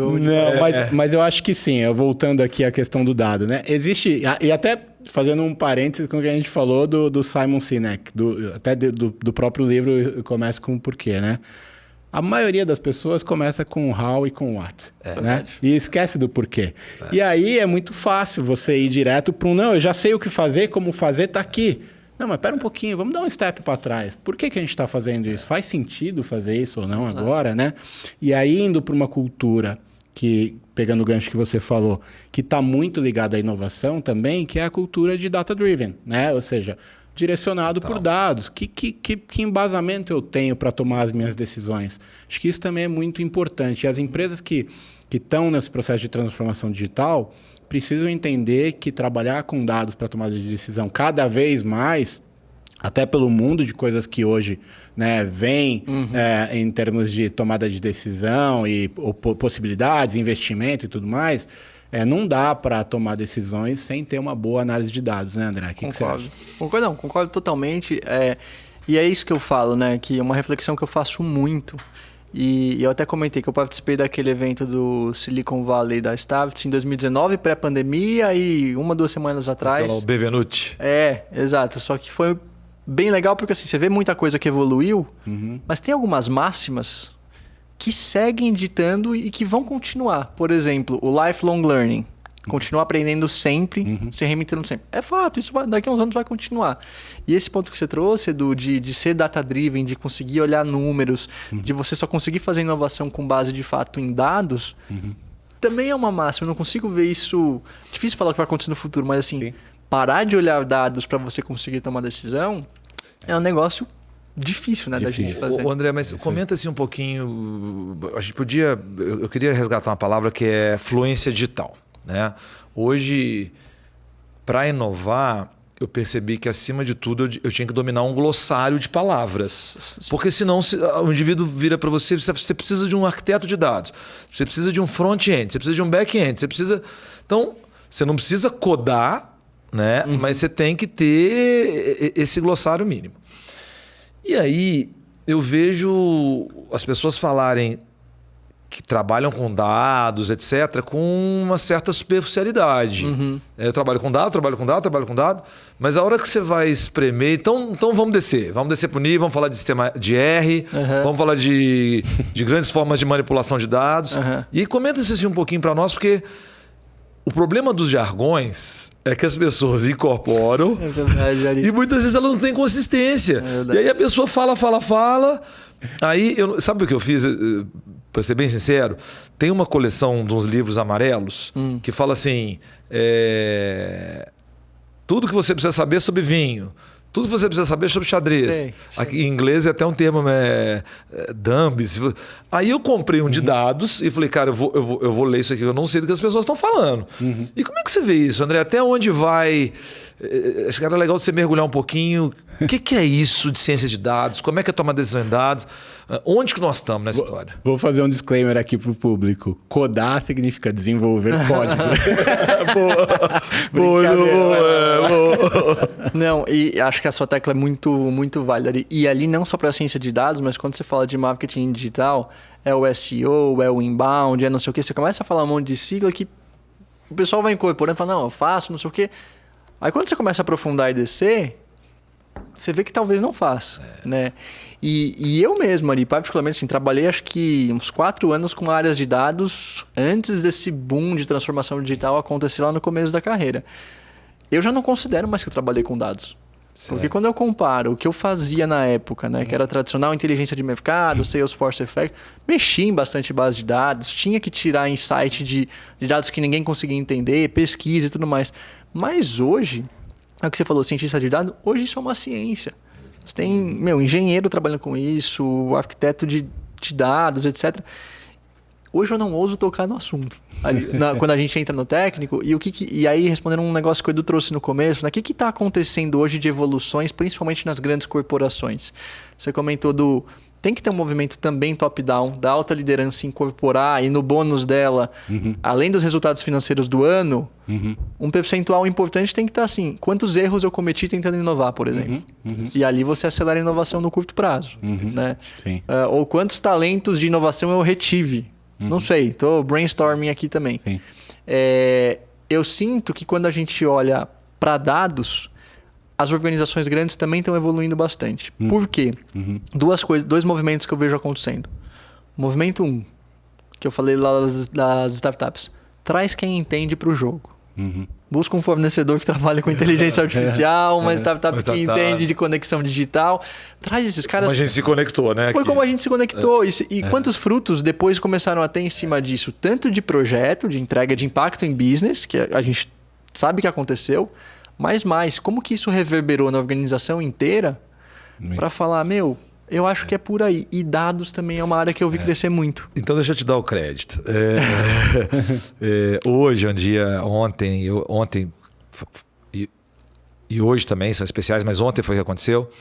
Mas eu acho que sim, voltando aqui à questão do dado, né? Existe... E até... fazendo um parênteses com o que a gente falou do Simon Sinek, até do próprio livro Começa com o Porquê, né? A maioria das pessoas começa com o how e com o what, né? E esquece do porquê. E aí é muito fácil você ir direto para não, eu já sei o que fazer, como fazer, tá aqui. Não, mas pera um pouquinho, vamos dar um step para trás. Por que a gente está fazendo isso? Faz sentido fazer isso ou não agora, né? E aí indo para uma cultura que, pegando o gancho que você falou, que está muito ligada à inovação também, que é a cultura de data-driven, né? Ou seja, direcionado por dados. Que embasamento eu tenho para tomar as minhas decisões? Acho que isso também é muito importante. E as empresas que estão nesse processo de transformação digital precisam entender que trabalhar com dados para tomada de decisão cada vez mais, até pelo mundo de coisas que hoje, né, vem em termos de tomada de decisão e possibilidades, investimento e tudo mais, não dá para tomar decisões sem ter uma boa análise de dados, né, André? O que você acha? Concordo totalmente. E é isso que eu falo, né? Que é uma reflexão que eu faço muito. E eu até comentei que eu participei daquele evento do Silicon Valley da Stavitz em 2019, pré-pandemia, e 1, 2 semanas atrás... o Bevenuti. Exato. Só que foi bem legal porque assim, você vê muita coisa que evoluiu, mas tem algumas máximas que seguem ditando e que vão continuar. Por exemplo, o lifelong learning. Continuar aprendendo sempre, se reinventando sempre. É fato, isso daqui a uns anos vai continuar. E esse ponto que você trouxe, Edu, de ser data-driven, de conseguir olhar números, de você só conseguir fazer inovação com base de fato em dados, também é uma máxima. Eu não consigo ver isso... Difícil falar o que vai acontecer no futuro, mas assim, parar de olhar dados para você conseguir tomar decisão é um negócio difícil, né, da gente fazer. Ô, André, mas comenta assim um pouquinho... A gente podia... Eu queria resgatar uma palavra que é fluência digital. Né? Hoje, para inovar, eu percebi que, acima de tudo, eu tinha que dominar um glossário de palavras. Porque senão o indivíduo vira para você, você precisa de um arquiteto de dados, você precisa de um front-end, você precisa de um back-end, você precisa... Então, você não precisa codar, né? Mas você tem que ter esse glossário mínimo. E aí, eu vejo as pessoas falarem que trabalham com dados, etc., com uma certa superficialidade. Eu trabalho com dado, mas a hora que você vai espremer... Então vamos descer para o nível, vamos falar de sistema de R, vamos falar de grandes formas de manipulação de dados. E comenta isso assim um pouquinho para nós, porque o problema dos jargões é que as pessoas incorporam É verdade, Ari. e muitas vezes elas não têm consistência. E aí a pessoa fala. Aí, sabe o que eu fiz? Para ser bem sincero, tem uma coleção de uns livros amarelos que fala assim: tudo que você precisa saber sobre vinho. Tudo que você precisa saber sobre xadrez. Sei. Aqui em inglês é até um termo Dumbis. Aí eu comprei um de dados e falei, cara, eu vou ler isso aqui, eu não sei do que as pessoas estão falando. E como é que você vê isso, André? Até onde vai? Acho que era legal você mergulhar um pouquinho. O que é isso de ciência de dados? Como é que é tomar decisão em dados? Onde que nós estamos nessa história? Vou fazer um disclaimer aqui pro público. Codar significa desenvolver código. Boa. Não, e acho que a sua tecla é muito, muito válida. E ali não só para a ciência de dados, mas quando você fala de marketing digital, é o SEO, é o inbound, é não sei o que. Você começa a falar um monte de sigla que o pessoal vai incorporando e fala, não, eu faço, não sei o que. Aí quando você começa a aprofundar e descer, você vê que talvez não faça, né? E eu mesmo ali, particularmente, assim, trabalhei acho que uns 4 anos com áreas de dados antes desse boom de transformação digital acontecer lá no começo da carreira. Eu já não considero mais que eu trabalhei com dados. Certo. Porque quando eu comparo o que eu fazia na época, né, que era tradicional inteligência de mercado, Salesforce Effect, mexia em bastante base de dados, tinha que tirar insight de dados que ninguém conseguia entender, pesquisa e tudo mais. Mas hoje, é o que você falou, cientista de dados, hoje isso é uma ciência. Você tem, engenheiro trabalhando com isso, arquiteto de dados, etc. Hoje eu não ouso tocar no assunto. Quando a gente entra no técnico, e aí respondendo um negócio que o Edu trouxe no começo, né? O que está acontecendo hoje de evoluções, principalmente nas grandes corporações? Você comentou tem que ter um movimento também top-down, da alta liderança incorporar e no bônus dela, além dos resultados financeiros do ano, um percentual importante tem que estar assim, quantos erros eu cometi tentando inovar, por exemplo. E ali você acelera a inovação no curto prazo. Né? Sim. Ou quantos talentos de inovação eu retive. Não sei, estou brainstorming aqui também. Sim. Eu sinto que quando a gente olha para dados, as organizações grandes também estão evoluindo bastante. Por quê? Dois movimentos que eu vejo acontecendo. Movimento 1, que eu falei lá das startups. Traz quem entende para o jogo. Busca um fornecedor que trabalha com inteligência artificial, uma startup que entende de conexão digital. Traz esses caras... Como a gente se conectou, né? Foi como a gente se conectou. E quantos frutos depois começaram a ter em cima disso? Tanto de projeto, de entrega de impacto em business, que a gente sabe que aconteceu, mas mais, como que isso reverberou na organização inteira para falar, eu acho que é por aí. E dados também é uma área que eu vi crescer muito. Então deixa eu te dar o crédito. Hoje, ontem e hoje também são especiais, mas ontem foi o que aconteceu.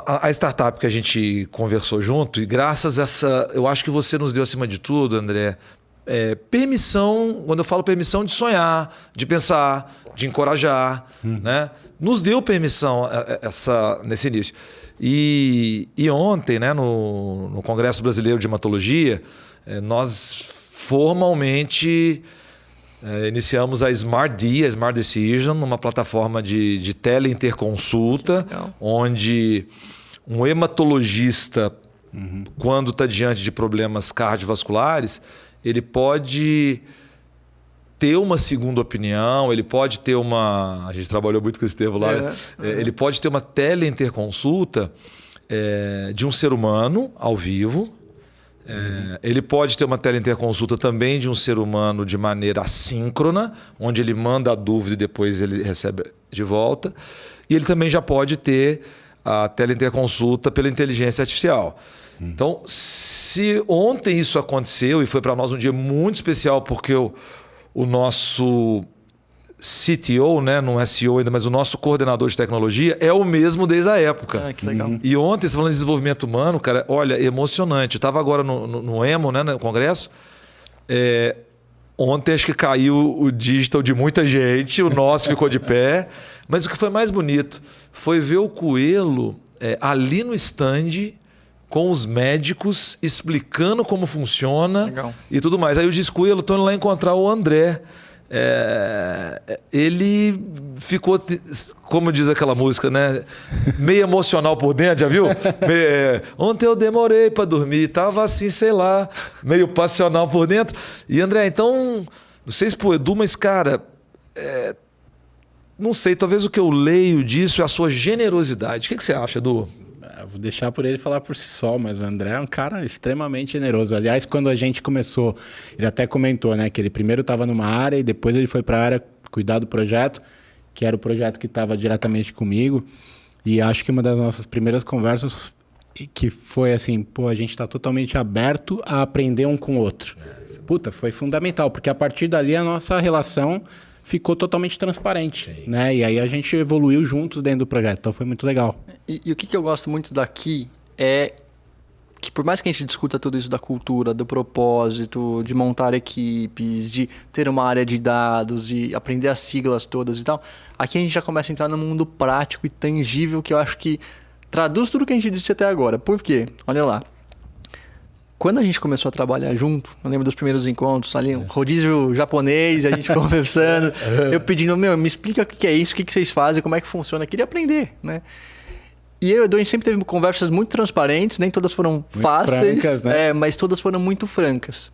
A startup que a gente conversou junto, e graças a essa... Eu acho que você nos deu, acima de tudo, André, permissão, quando eu falo permissão de sonhar, de pensar, de encorajar, né? Nos deu permissão nesse início. E ontem, né, no Congresso Brasileiro de Hematologia, nós formalmente iniciamos a Smart Decision, uma plataforma de teleinterconsulta, onde um hematologista, quando está diante de problemas cardiovasculares, ele pode ter uma segunda opinião, ele pode ter uma... A gente trabalhou muito com esse termo lá. Né? Ele pode ter uma teleinterconsulta de um ser humano ao vivo. Ele pode ter uma teleinterconsulta também de um ser humano de maneira assíncrona, onde ele manda a dúvida e depois ele recebe de volta. E ele também já pode ter a teleinterconsulta pela inteligência artificial. Então, se ontem isso aconteceu, e foi para nós um dia muito especial, porque o nosso CTO, né, não é CEO ainda, mas o nosso coordenador de tecnologia é o mesmo desde a época. Que legal. E ontem, você falando de desenvolvimento humano, cara, olha, emocionante. Eu estava agora no EMO, né, no congresso. Ontem acho que caiu o digital de muita gente, o nosso ficou de pé. Mas o que foi mais bonito foi ver o Coelho ali no stand com os médicos explicando como funciona. Legal. E tudo mais. Aí eu disse, Coelho, estou indo lá encontrar o André. Ele ficou, como diz aquela música, né? Meio emocional por dentro, já viu? Ontem eu demorei para dormir, tava assim, sei lá, meio passional por dentro. E André, então, não sei se pro Edu, mas cara, Não sei, talvez o que eu leio disso é a sua generosidade. O que você acha, Edu? Eu vou deixar por ele falar por si só, mas o André é um cara extremamente generoso. Aliás, quando a gente começou, ele até comentou, né, que ele primeiro estava numa área e depois ele foi para a área cuidar do projeto, que era o projeto que estava diretamente comigo. E acho que uma das nossas primeiras conversas que foi assim, pô, a gente está totalmente aberto a aprender um com o outro. Puta, foi fundamental, porque a partir dali a nossa relação ficou totalmente transparente, né? E aí a gente evoluiu juntos dentro do projeto, então foi muito legal. E o que eu gosto muito daqui é que por mais que a gente discuta tudo isso da cultura, do propósito, de montar equipes, de ter uma área de dados e aprender as siglas todas e tal, aqui a gente já começa a entrar no mundo prático e tangível que eu acho que traduz tudo que a gente disse até agora. Por quê? Olha lá. Quando a gente começou a trabalhar junto, eu lembro dos primeiros encontros, ali, um rodízio japonês, a gente conversando, eu pedindo, me explica o que é isso, o que vocês fazem, como é que funciona, eu queria aprender, né? E eu e o Edu, a gente sempre teve conversas muito transparentes, nem todas foram muito fáceis, francas, né? Mas todas foram muito francas.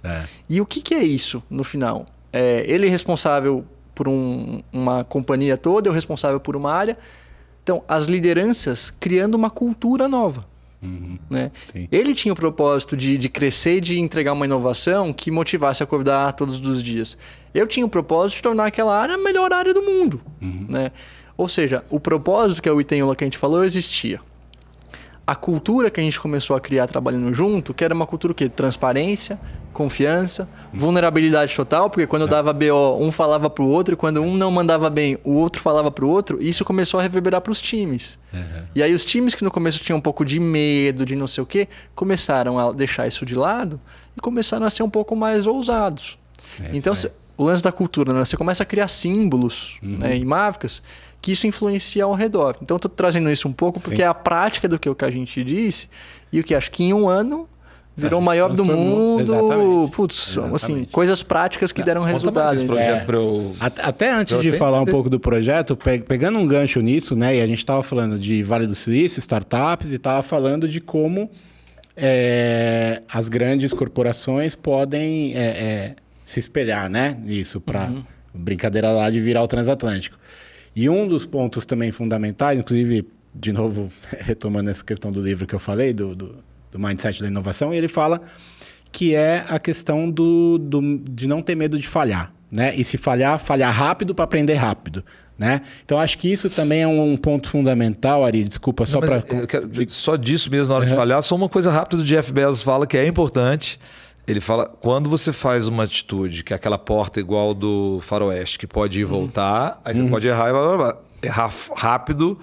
E o que é isso, no final? Ele é responsável por uma companhia toda, eu responsável por uma área. Então, as lideranças criando uma cultura nova. Né? Ele tinha o propósito de crescer e de entregar uma inovação que motivasse a acordar todos os dias. Eu tinha o propósito de tornar aquela área a melhor área do mundo. Né? Ou seja, o propósito que é o item que a gente falou existia. A cultura que a gente começou a criar trabalhando junto, que era uma cultura o quê? Transparência, confiança, vulnerabilidade total, porque quando eu dava BO, um falava pro outro, e quando um não mandava bem, o outro falava pro outro, e isso começou a reverberar pros times. E aí os times que no começo tinham um pouco de medo, de não sei o quê, começaram a deixar isso de lado e começaram a ser um pouco mais ousados. Então, o lance da cultura, né? Você começa a criar símbolos, né, e marcas que isso influencia ao redor. Então, eu estou trazendo isso um pouco porque é a prática do que a gente disse e o que acho que em um ano virou o maior do mundo. Exatamente. Putz, assim, coisas práticas que deram resultado. Até antes de falar um pouco do projeto, pegando um gancho nisso, né? E a gente estava falando de Vale do Silício, startups, e estava falando de como as grandes corporações podem se espelhar, né? Nisso, para brincadeira lá de virar o transatlântico. E um dos pontos também fundamentais, inclusive, de novo, retomando essa questão do livro que eu falei, do mindset da inovação, ele fala que é a questão de não ter medo de falhar, né? E se falhar rápido para aprender rápido, né? Então, acho que isso também é um ponto fundamental, Ari, desculpa, só para... Só disso mesmo, na hora de falhar, só uma coisa rápida do Jeff Bezos fala que é importante. Ele fala, quando você faz uma atitude, que é aquela porta igual do faroeste, que pode ir e voltar, aí você pode errar rápido,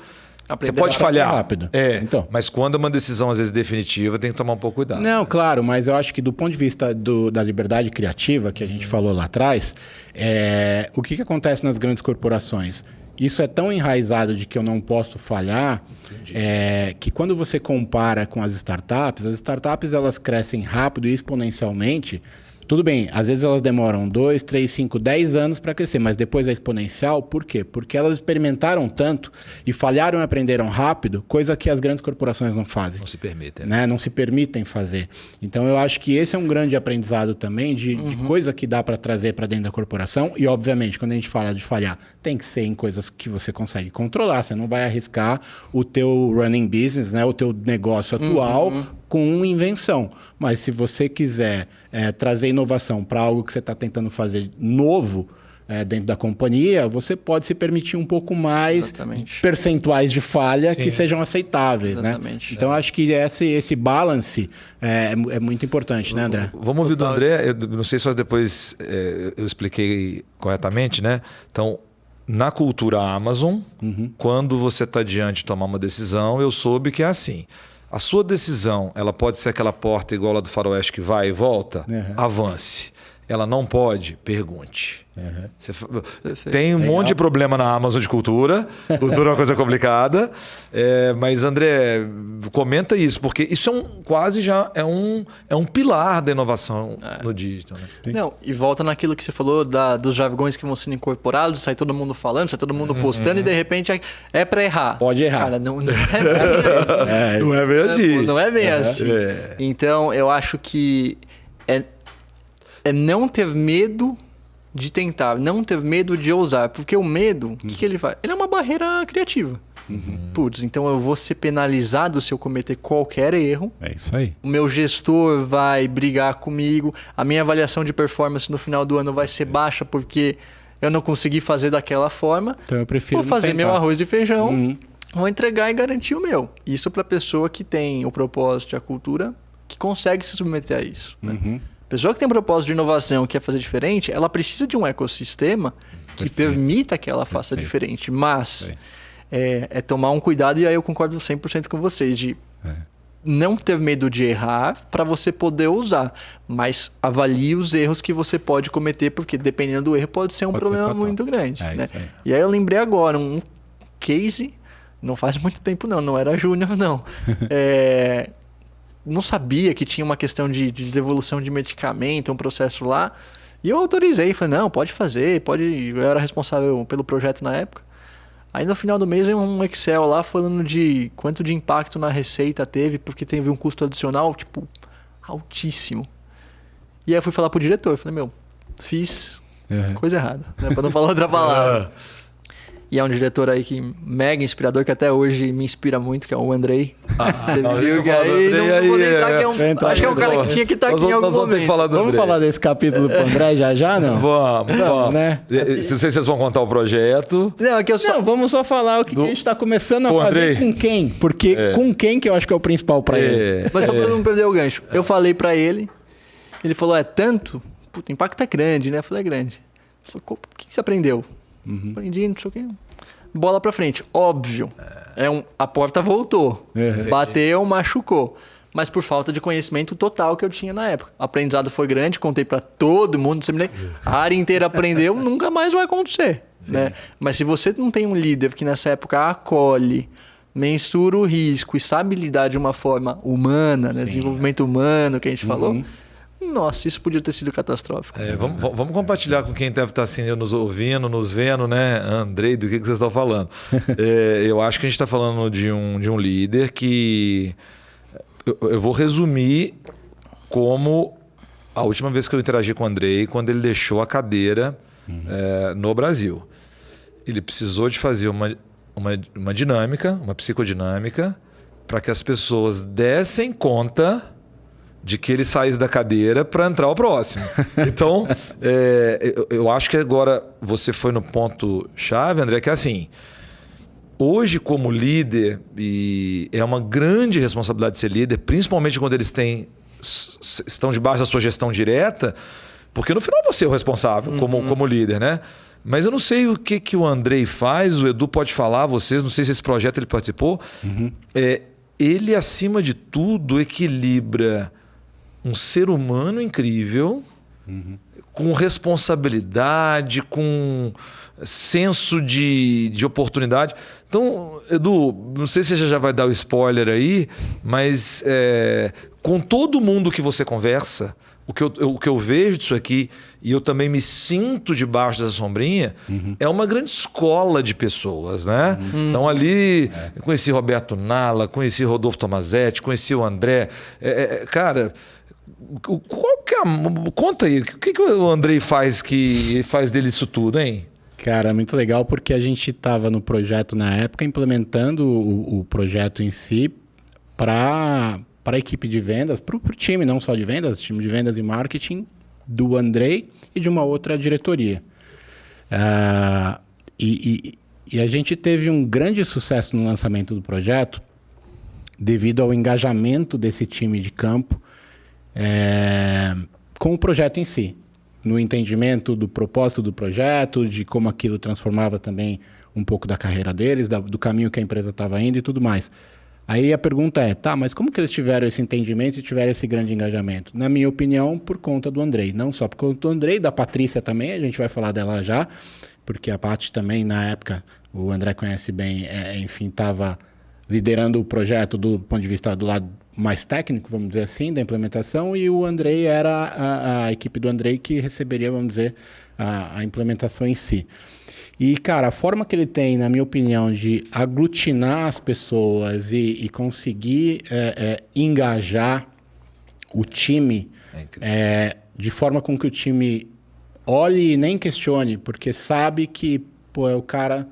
você pode falhar. Rápido. Então. Mas quando é uma decisão, às vezes, definitiva, tem que tomar um pouco cuidado. Não, claro, mas eu acho que do ponto de vista da liberdade criativa, que a gente falou lá atrás, o que acontece nas grandes corporações? Isso é tão enraizado de que eu não posso falhar, que quando você compara com as startups elas crescem rápido e exponencialmente. Tudo bem, às vezes elas demoram 2, 3, 5, 10 anos para crescer, mas depois é exponencial. Por quê? Porque elas experimentaram tanto e falharam e aprenderam rápido, coisa que as grandes corporações não fazem. Não se permitem. Né? Não se permitem fazer. Então, eu acho que esse é um grande aprendizado também de coisa que dá para trazer para dentro da corporação. E, obviamente, quando a gente fala de falhar, tem que ser em coisas que você consegue controlar. Você não vai arriscar o teu running business, né? O teu negócio atual com invenção. Mas se você quiser trazer inovação para algo que você está tentando fazer novo dentro da companhia, você pode se permitir um pouco mais percentuais de falha que sejam aceitáveis. Né? Então, acho que esse balance é muito importante, né, André? Vamos ouvir do André. Eu não sei se depois eu expliquei corretamente, né? Então, na cultura Amazon, quando você está diante de tomar uma decisão, eu soube que é assim. A sua decisão, ela pode ser aquela porta igual a do faroeste que vai e volta? Avance. Ela não pode? Pergunte. Tem um monte de problema na Amazon de cultura. Cultura é uma coisa complicada. Mas, André, comenta isso, porque isso quase já é um pilar da inovação no digital. Né? Não, e volta naquilo que você falou dos jargões que vão sendo incorporados, sai todo mundo falando, sai todo mundo postando e de repente é para errar. Pode errar. Cara, não é bem assim. Não é bem assim. Então, eu acho que é não ter medo de tentar, não ter medo de ousar. Porque o medo, o que ele faz? Ele é uma barreira criativa. Putz, então eu vou ser penalizado se eu cometer qualquer erro. É isso aí. O meu gestor vai brigar comigo. A minha avaliação de performance no final do ano vai ser baixa porque eu não consegui fazer daquela forma. Então eu prefiro vou fazer meu arroz e feijão, vou entregar e garantir o meu. Isso para pessoa que tem o propósito e a cultura que consegue se submeter a isso. Né? Pessoa que tem propósito de inovação, que quer fazer diferente, ela precisa de um ecossistema que permita que ela faça diferente. Mas é tomar um cuidado, e aí eu concordo 100% com vocês, de não ter medo de errar para você poder usar. Mas avalie os erros que você pode cometer, porque dependendo do erro pode ser um problema muito grande. Né? E aí eu lembrei agora um case, não faz muito tempo não era júnior não. Não sabia que tinha uma questão de devolução de medicamento, um processo lá. E eu autorizei, falei, não, pode fazer, pode. Eu era responsável pelo projeto na época. Aí no final do mês veio um Excel lá falando de quanto de impacto na receita teve, porque teve um custo adicional, tipo, altíssimo. E aí eu fui falar pro diretor, falei, fiz coisa errada, né? Pra não falar outra palavra. E é um diretor aí que mega inspirador, que até hoje me inspira muito, que é o Andrei. Você viu que aí não vou nem entrar, que é um... Acho que é um cara que tinha que estar aqui em algum momento. Vamos falar desse capítulo pro André já, não? Vamos. Né? Se vocês vão contar o projeto... Não, é que eu só... Não, vamos só falar o que a gente tá começando a fazer Andrei. com quem. Porque com quem que eu acho que é o principal pra ele. Mas só pra não perder o gancho. Eu falei pra ele, ele falou, tanto? Puta, o impacto é grande, né? Eu falei, é grande. Ele falou, o que você aprendeu? Aprendi, não sei o quê. Bola pra frente. Óbvio. A porta voltou. Bateu, machucou. Mas por falta de conhecimento total que eu tinha na época. O aprendizado foi grande, contei pra todo mundo. A área inteira aprendeu, nunca mais vai acontecer. Né? Mas se você não tem um líder que nessa época acolhe, mensura o risco e sabe lidar de uma forma humana, né? Desenvolvimento humano que a gente falou... Nossa, isso podia ter sido catastrófico. Vamos compartilhar com quem deve estar assim, nos ouvindo, nos vendo, né? Andrei, do que vocês estão falando. Eu acho que a gente está falando de um líder que... Eu vou resumir como a última vez que eu interagi com o Andrei, quando ele deixou a cadeira no Brasil. Ele precisou de fazer uma dinâmica, uma psicodinâmica, para que as pessoas dessem conta de que ele saísse da cadeira para entrar o próximo. Então, eu acho que agora você foi no ponto-chave, André, que é assim, hoje como líder, e é uma grande responsabilidade ser líder, principalmente quando eles estão debaixo da sua gestão direta, porque no final você é o responsável como líder, né? Mas eu não sei o que o Andrei faz, o Edu pode falar, vocês, não sei se esse projeto ele participou. Ele, acima de tudo, equilibra um ser humano incrível, com responsabilidade, com senso de oportunidade. Então, Edu, não sei se você já vai dar o spoiler aí, mas com todo mundo que você conversa, o que eu vejo disso aqui, e eu também me sinto debaixo dessa sombrinha, é uma grande escola de pessoas, né? Então ali, eu conheci Roberto Nalla, conheci Rodolfo Tomazetti, conheci o André. Cara... Conta aí, o que o Andrei faz que faz dele isso tudo, hein? Cara, é muito legal porque a gente estava no projeto na época, implementando o projeto em si para a equipe de vendas, para o time não só de vendas, time de vendas e marketing do Andrei e de uma outra diretoria. E a gente teve um grande sucesso no lançamento do projeto devido ao engajamento desse time de campo com o projeto em si, no entendimento do propósito do projeto, de como aquilo transformava também um pouco da carreira deles, do caminho que a empresa estava indo e tudo mais. Aí a pergunta mas como que eles tiveram esse entendimento e tiveram esse grande engajamento? Na minha opinião, por conta do Andrei. Não só por conta do Andrei, da Patrícia também, a gente vai falar dela já, porque a Paty também, na época, o André conhece bem, enfim, estava liderando o projeto do ponto de vista do lado mais técnico, vamos dizer assim, da implementação, e o Andrei era a equipe do Andrei que receberia, vamos dizer, a implementação em si. E, cara, a forma que ele tem, na minha opinião, de aglutinar as pessoas e conseguir engajar o time de forma com que o time olhe e nem questione, porque sabe que, pô, é o cara...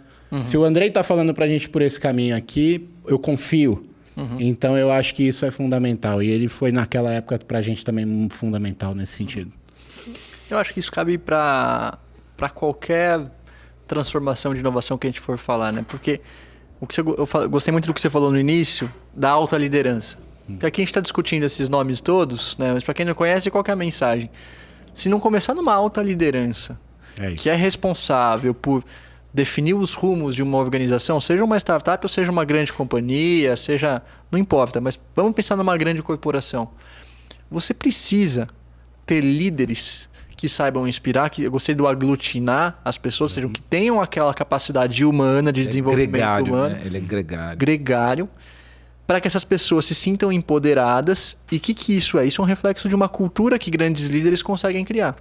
Se o Andrei tá falando pra gente por esse caminho aqui, eu confio. Então, eu acho que isso é fundamental. E ele foi, naquela época, pra gente também fundamental nesse sentido. Eu acho que isso cabe para qualquer transformação de inovação que a gente for falar, né? Porque gostei muito do que você falou no início, da alta liderança. Porque aqui a gente está discutindo esses nomes todos, né? Mas para quem não conhece, qual que é a mensagem? Se não começar numa alta liderança, que é responsável por definir os rumos de uma organização, seja uma startup ou seja uma grande companhia, não importa, mas vamos pensar numa grande corporação. Você precisa ter líderes que saibam inspirar, que eu gostei do aglutinar as pessoas, ou seja, que tenham aquela capacidade humana de desenvolvimento gregário, humano. Né? Ele é gregário. Gregário, para que essas pessoas se sintam empoderadas. E o que isso é? Isso é um reflexo de uma cultura que grandes líderes conseguem criar.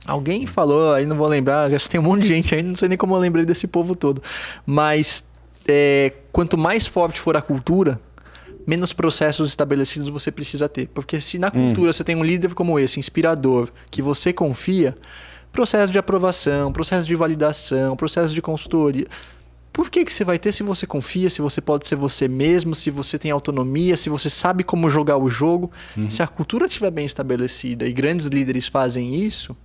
Alguém falou, aí não vou lembrar, já tem um monte de gente aí, não sei nem como eu lembrei desse povo todo. Mas quanto mais forte for a cultura, menos processos estabelecidos você precisa ter. Porque se na cultura você tem um líder como esse, inspirador, que você confia, processo de aprovação, processo de validação, processo de consultoria. Por que você vai ter se você confia, se você pode ser você mesmo, se você tem autonomia, se você sabe como jogar o jogo? Se a cultura estiver bem estabelecida e grandes líderes fazem isso,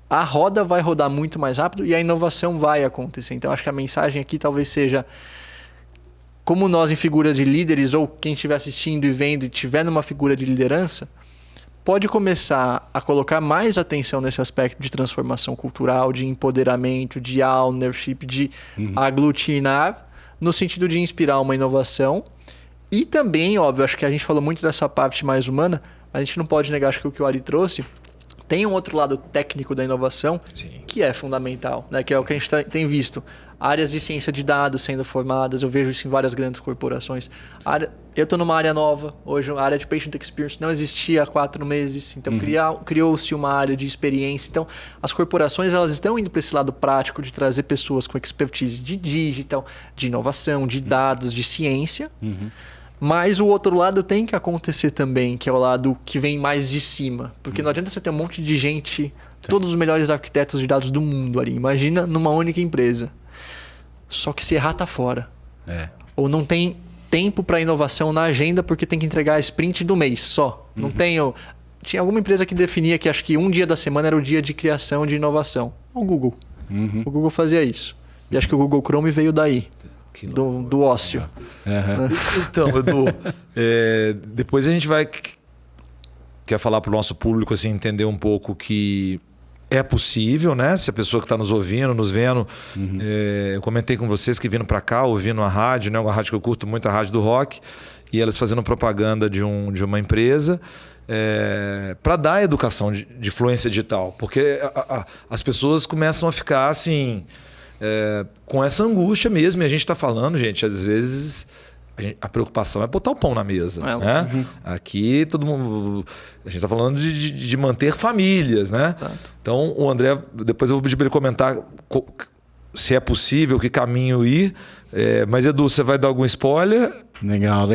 a roda vai rodar muito mais rápido e a inovação vai acontecer. Então, acho que a mensagem aqui talvez seja: como nós em figura de líderes, ou quem estiver assistindo e vendo e tiver numa figura de liderança, pode começar a colocar mais atenção nesse aspecto de transformação cultural, de empoderamento, de ownership, de aglutinar, no sentido de inspirar uma inovação. E também, óbvio, acho que a gente falou muito dessa parte mais humana, mas a gente não pode negar, acho que o que o Ari trouxe, tem um outro lado técnico da inovação, que é fundamental, né? Que é o que a gente tem visto. Áreas de ciência de dados sendo formadas, eu vejo isso em várias grandes corporações. Eu estou numa área nova, hoje a área de Patient Experience não existia há 4 meses, então criou-se uma área de experiência. Então, as corporações elas estão indo para esse lado prático de trazer pessoas com expertise de digital, de inovação, de dados, de ciência. Mas o outro lado tem que acontecer também, que é o lado que vem mais de cima. Porque não adianta você ter um monte de gente, todos os melhores arquitetos de dados do mundo ali. Imagina numa única empresa. Só que se errar, tá fora. Ou não tem tempo para inovação na agenda porque tem que entregar a sprint do mês só. Não tenho... Tinha alguma empresa que definia que acho que um dia da semana era o dia de criação de inovação. O Google. O Google fazia isso. E acho que o Google Chrome veio daí. Do ócio. Então, Edu, depois a gente quer falar para o nosso público assim, entender um pouco que é possível, né? Se a pessoa que está nos ouvindo, nos vendo, eu comentei com vocês que vindo para cá, ouvindo a rádio, né? Uma rádio que eu curto muito, a rádio do rock, e elas fazendo propaganda de uma empresa para dar educação de fluência digital, porque as pessoas começam a ficar assim... com essa angústia mesmo, e a gente está falando, gente, às vezes a preocupação é botar o pão na mesa. Né? Aqui todo mundo. A gente está falando de manter famílias, né? Exato. Então, o André, depois eu vou pedir para ele comentar se é possível, que caminho ir. Mas, Edu, você vai dar algum spoiler? Legal.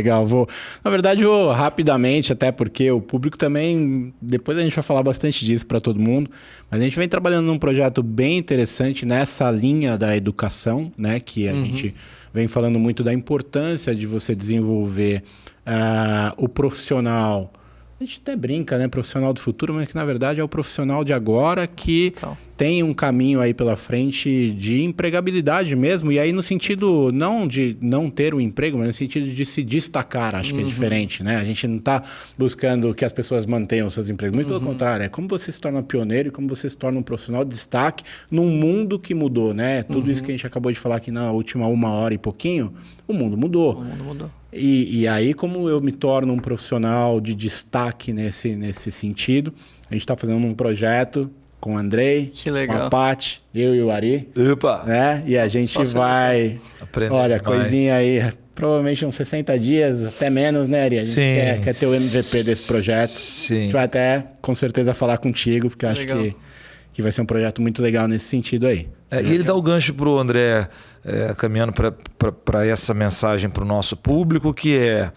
Na verdade, vou rapidamente, até porque o público também... Depois a gente vai falar bastante disso para todo mundo. Mas a gente vem trabalhando num projeto bem interessante nessa linha da educação, né? Que a gente vem falando muito da importância de você desenvolver o profissional... A gente até brinca, né? Profissional do futuro, mas que na verdade é o profissional de agora que tem um caminho aí pela frente de empregabilidade mesmo. E aí no sentido não de não ter um emprego, mas no sentido de se destacar, acho que é diferente, né? A gente não está buscando que as pessoas mantenham seus empregos. Muito pelo contrário, é como você se torna pioneiro e como você se torna um profissional de destaque num mundo que mudou, né? Tudo isso que a gente acabou de falar aqui na última 1 hora e pouquinho, o mundo mudou. O mundo mudou. E aí, como eu me torno um profissional de destaque nesse sentido, a gente está fazendo um projeto com o Andrei, com a Paty, eu e o Ari. Opa! Né? E a gente vai... Olha, demais. coisinha aí, provavelmente uns 60 dias, até menos, né, Ari? A gente quer ter o MVP desse projeto. Sim. A gente vai até, com certeza, falar contigo, porque acho que vai ser um projeto muito legal nesse sentido aí. E ele dá o gancho para o André, caminhando para essa mensagem para o nosso público, que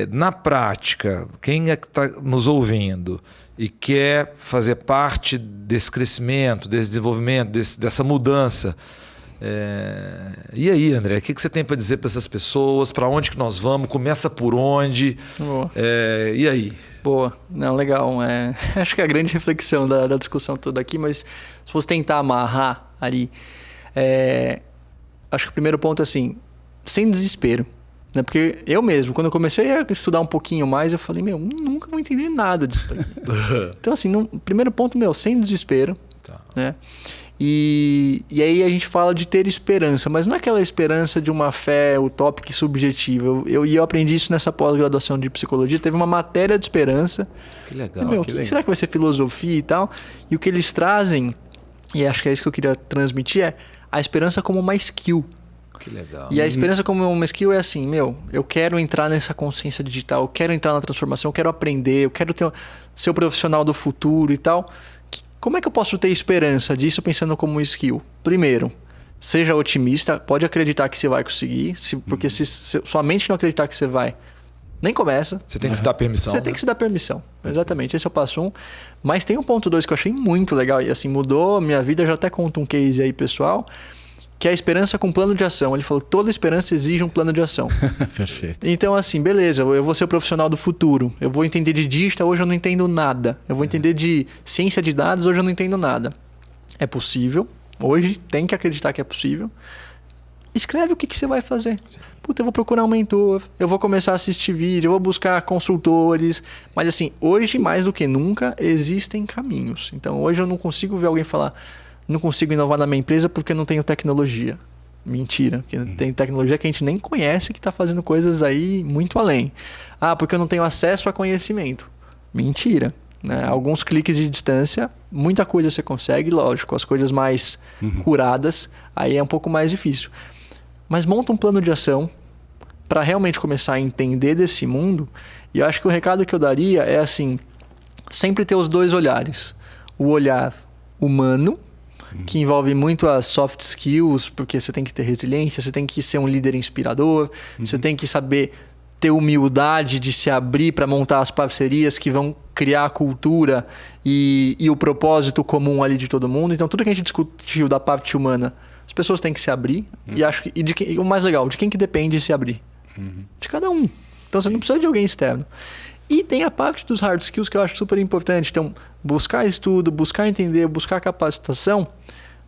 Na prática, quem é que está nos ouvindo e quer fazer parte desse crescimento, desse desenvolvimento, dessa mudança, e aí, André, o que você tem para dizer para essas pessoas? Para onde que nós vamos? Começa por onde? E aí? Boa, não, legal. Acho que é a grande reflexão da discussão toda aqui, mas se fosse tentar amarrar ali, acho que o primeiro ponto é assim, sem desespero. Né? Porque eu mesmo, quando eu comecei a estudar um pouquinho mais, eu falei, nunca vou entender nada disso aqui. Então, assim, primeiro ponto, sem desespero. Tá. Né? E aí a gente fala de ter esperança, mas não é aquela esperança de uma fé utópica e subjetiva. Eu aprendi isso nessa pós-graduação de psicologia. Teve uma matéria de esperança. Que legal. Será que vai ser filosofia e tal? E o que eles trazem, e acho que é isso que eu queria transmitir, é a esperança como uma skill. Que legal. E a esperança como uma skill é assim, eu quero entrar nessa consciência digital, eu quero entrar na transformação, eu quero aprender, eu quero ser o profissional do futuro e tal. Como é que eu posso ter esperança disso pensando como skill? Primeiro, seja otimista, pode acreditar que você vai conseguir, porque se sua mente não acreditar que você vai, nem começa. Você tem que se dar permissão. Você tem que se dar permissão, exatamente. Esse é o passo 1. Mas tem um ponto 2 que eu achei muito legal e assim, mudou a minha vida, já até conto um case aí, pessoal, que é a esperança com plano de ação. Ele falou, toda esperança exige um plano de ação. Perfeito. Então, assim, beleza, eu vou ser o profissional do futuro. Eu vou entender de digital, hoje eu não entendo nada. Eu vou entender de ciência de dados, hoje eu não entendo nada. É possível. Hoje tem que acreditar que é possível. Escreve o que você vai fazer. Puta, eu vou procurar um mentor, eu vou começar a assistir vídeo, eu vou buscar consultores. Mas assim, hoje mais do que nunca, existem caminhos. Então, hoje eu não consigo ver alguém falar... Não consigo inovar na minha empresa porque não tenho tecnologia. Mentira. Tem tecnologia que a gente nem conhece que está fazendo coisas aí muito além. Porque eu não tenho acesso a conhecimento. Mentira. Né? Alguns cliques de distância, muita coisa você consegue, lógico. As coisas mais curadas, aí é um pouco mais difícil. Mas monta um plano de ação para realmente começar a entender desse mundo. E eu acho que o recado que eu daria é assim, sempre ter os dois olhares. O olhar humano, que envolve muito as soft skills, porque você tem que ter resiliência, você tem que ser um líder inspirador, você tem que saber ter humildade de se abrir para montar as parcerias que vão criar a cultura e o propósito comum ali de todo mundo. Então, tudo que a gente discutiu da parte humana, as pessoas têm que se abrir. E acho que o mais legal, de quem que depende se abrir? De cada um. Então, você não precisa de alguém externo. E tem a parte dos hard skills que eu acho super importante. Então, buscar estudo, buscar entender, buscar capacitação.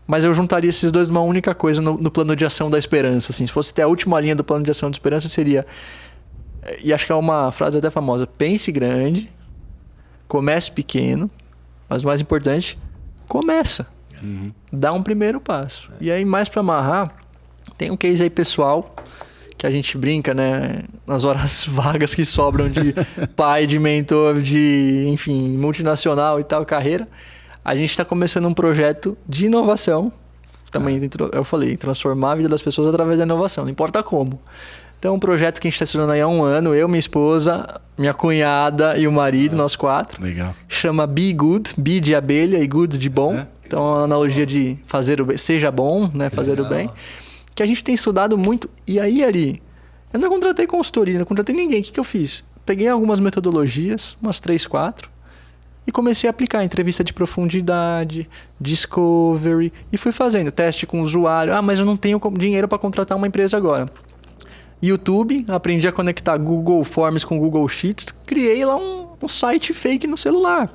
Mas eu juntaria esses dois numa única coisa no plano de ação da esperança. Assim, se fosse ter a última linha do plano de ação da esperança, seria... E acho que é uma frase até famosa. Pense grande, comece pequeno, mas o mais importante, começa. Dá um primeiro passo. E aí, mais para amarrar, tem um case aí pessoal... que a gente brinca, né, nas horas vagas que sobram de pai, de mentor, de, enfim, multinacional e tal, carreira. A gente está começando um projeto de inovação. Também, eu falei, transformar a vida das pessoas através da inovação, não importa como. Então, um projeto que a gente está estudando aí há 1 ano, eu, minha esposa, minha cunhada e o marido, nós 4. Legal. Chama Be Good, Be de abelha e Good de bom. Então, é uma analogia de fazer o bem, seja bom, né, fazer o bem. Que a gente tem estudado muito. E aí, Ari, eu não contratei consultoria, não contratei ninguém. O que eu fiz? Peguei algumas metodologias, umas 3, 4, e comecei a aplicar entrevista de profundidade, discovery, e fui fazendo teste com o usuário. Mas eu não tenho dinheiro para contratar uma empresa agora. YouTube, aprendi a conectar Google Forms com Google Sheets, criei lá um site fake no celular.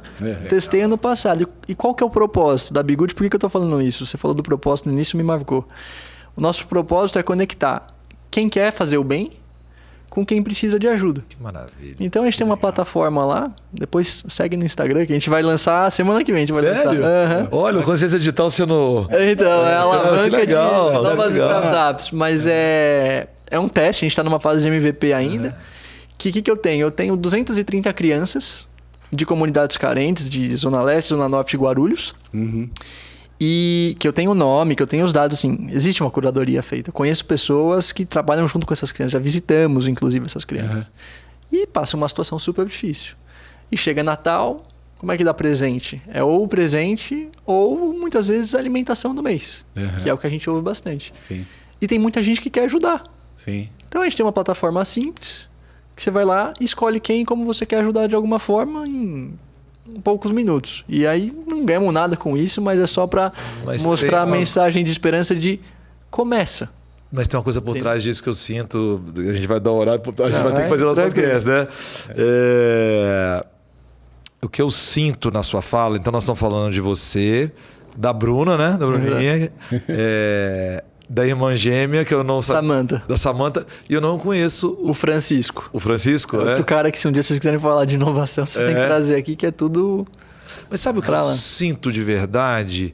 Testei ano passado. E qual que é o propósito da Be Good? Por que eu estou falando isso? Você falou do propósito no início, me marcou. O nosso propósito é conectar quem quer fazer o bem com quem precisa de ajuda. Que maravilha. Então a gente tem uma plataforma lá, depois segue no Instagram, que a gente vai lançar semana que vem. A gente vai lançar. Olha, o Consciência Digital sendo... Então, é a alavanca legal, de novas legal. startups. Mas é um teste, a gente está numa fase de MVP ainda. Que eu tenho? Eu tenho 230 crianças de comunidades carentes, de Zona Leste, Zona Norte de Guarulhos. E que eu tenho o nome, que eu tenho os dados, assim, existe uma curadoria feita. Eu conheço pessoas que trabalham junto com essas crianças, já visitamos, inclusive, essas crianças. E passa uma situação super difícil. E chega Natal, como é que dá presente? É ou o presente, ou muitas vezes a alimentação do mês, que é o que a gente ouve bastante. Sim. E tem muita gente que quer ajudar. Sim. Então a gente tem uma plataforma simples, que você vai lá e escolhe quem e como você quer ajudar de alguma forma em poucos minutos. E aí não ganhamos nada com isso, mas é só para mostrar a mensagem de esperança de começa. Mas tem uma coisa por trás disso que eu sinto, a gente vai dar um horário, a gente vai ter que fazer nosso podcast, né? O que eu sinto na sua fala, então nós estamos falando de você, da Bruna, né? Da Bruninha, da irmã gêmea, que eu não Samantha. Da Samantha, e eu não conheço o Francisco. O Francisco, outro cara que se um dia vocês quiserem falar de inovação, vocês têm que trazer aqui, que é tudo... Mas sabe o que eu sinto de verdade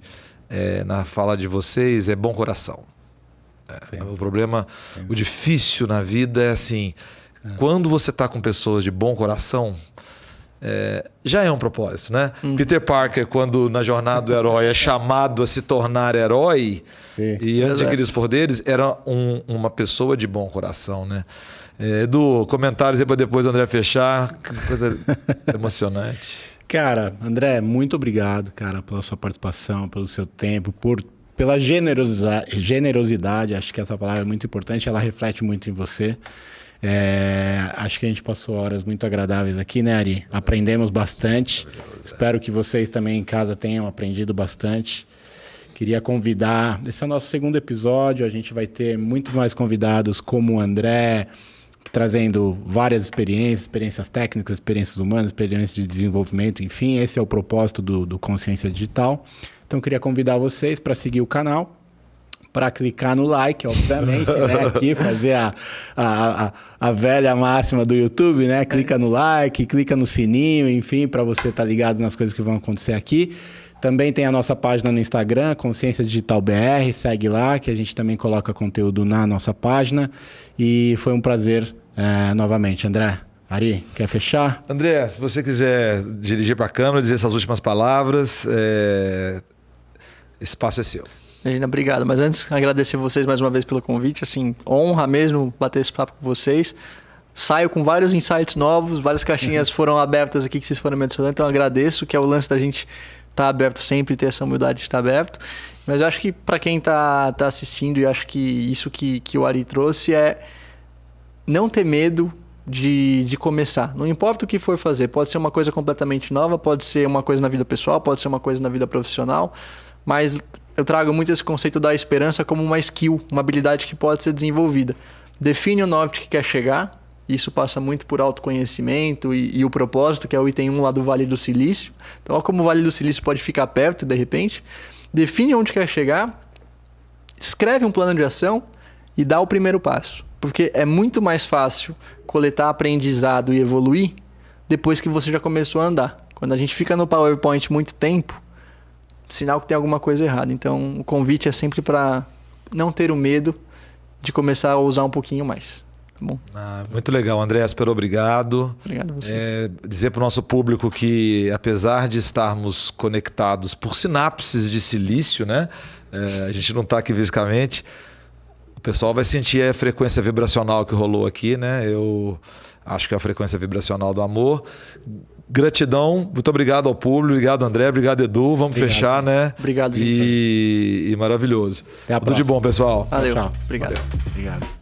na fala de vocês? É bom coração. O problema, o difícil na vida é assim, quando você está com pessoas de bom coração, já é um propósito, né? Peter Parker, quando na jornada do herói é chamado a se tornar herói e antes de adquirir os poderes, era uma pessoa de bom coração, né? Edu, comentários aí para depois o André fechar, que coisa emocionante. Cara, André, muito obrigado, cara, pela sua participação, pelo seu tempo, pela generosidade, acho que essa palavra é muito importante, ela reflete muito em você. Acho que a gente passou horas muito agradáveis aqui, né, Ari? Aprendemos bastante. Espero que vocês também em casa tenham aprendido bastante. Queria convidar... Esse é o nosso segundo episódio. A gente vai ter muito mais convidados como o André, trazendo várias experiências técnicas, experiências humanas, experiências de desenvolvimento, enfim. Esse é o propósito do Consciência Digital. Então, queria convidar vocês para seguir o canal, para clicar no like, obviamente, né? Aqui, fazer a velha máxima do YouTube, né? Clica no like, clica no sininho, enfim, para você estar ligado nas coisas que vão acontecer aqui. Também tem a nossa página no Instagram, Consciência Digital BR, segue lá, que a gente também coloca conteúdo na nossa página. E foi um prazer novamente. André, Ari, quer fechar? André, se você quiser dirigir para a câmera, dizer essas últimas palavras, esse espaço é seu. Regina, obrigado. Mas antes, agradecer vocês mais uma vez pelo convite. Assim, honra mesmo bater esse papo com vocês. Saio com vários insights novos, várias caixinhas foram abertas aqui que vocês foram mencionando. Então, agradeço, que é o lance da gente estar aberto sempre, ter essa humildade de estar aberto. Mas eu acho que para quem está assistindo, e acho que isso que o Ari trouxe é não ter medo de começar. Não importa o que for fazer. Pode ser uma coisa completamente nova, pode ser uma coisa na vida pessoal, pode ser uma coisa na vida profissional. Mas eu trago muito esse conceito da esperança como uma skill, uma habilidade que pode ser desenvolvida. Define o norte que quer chegar. Isso passa muito por autoconhecimento e o propósito, que é o item 1 lá do Vale do Silício. Então, olha como o Vale do Silício pode ficar perto, de repente. Define onde quer chegar, escreve um plano de ação e dá o primeiro passo. Porque é muito mais fácil coletar aprendizado e evoluir depois que você já começou a andar. Quando a gente fica no PowerPoint muito tempo, sinal que tem alguma coisa errada. Então, o convite é sempre para não ter o medo de começar a usar um pouquinho mais. Tá bom? Muito legal, André. Super obrigado. Obrigado a vocês. Dizer para o nosso público que, apesar de estarmos conectados por sinapses de silício, né? A gente não está aqui fisicamente, o pessoal vai sentir a frequência vibracional que rolou aqui, né? Eu acho que é a frequência vibracional do amor. Gratidão, muito obrigado ao público, obrigado André, obrigado Edu, vamos fechar, né? Obrigado, gente. E maravilhoso. Tudo de bom, pessoal. Valeu. Tchau. Obrigado. Obrigado.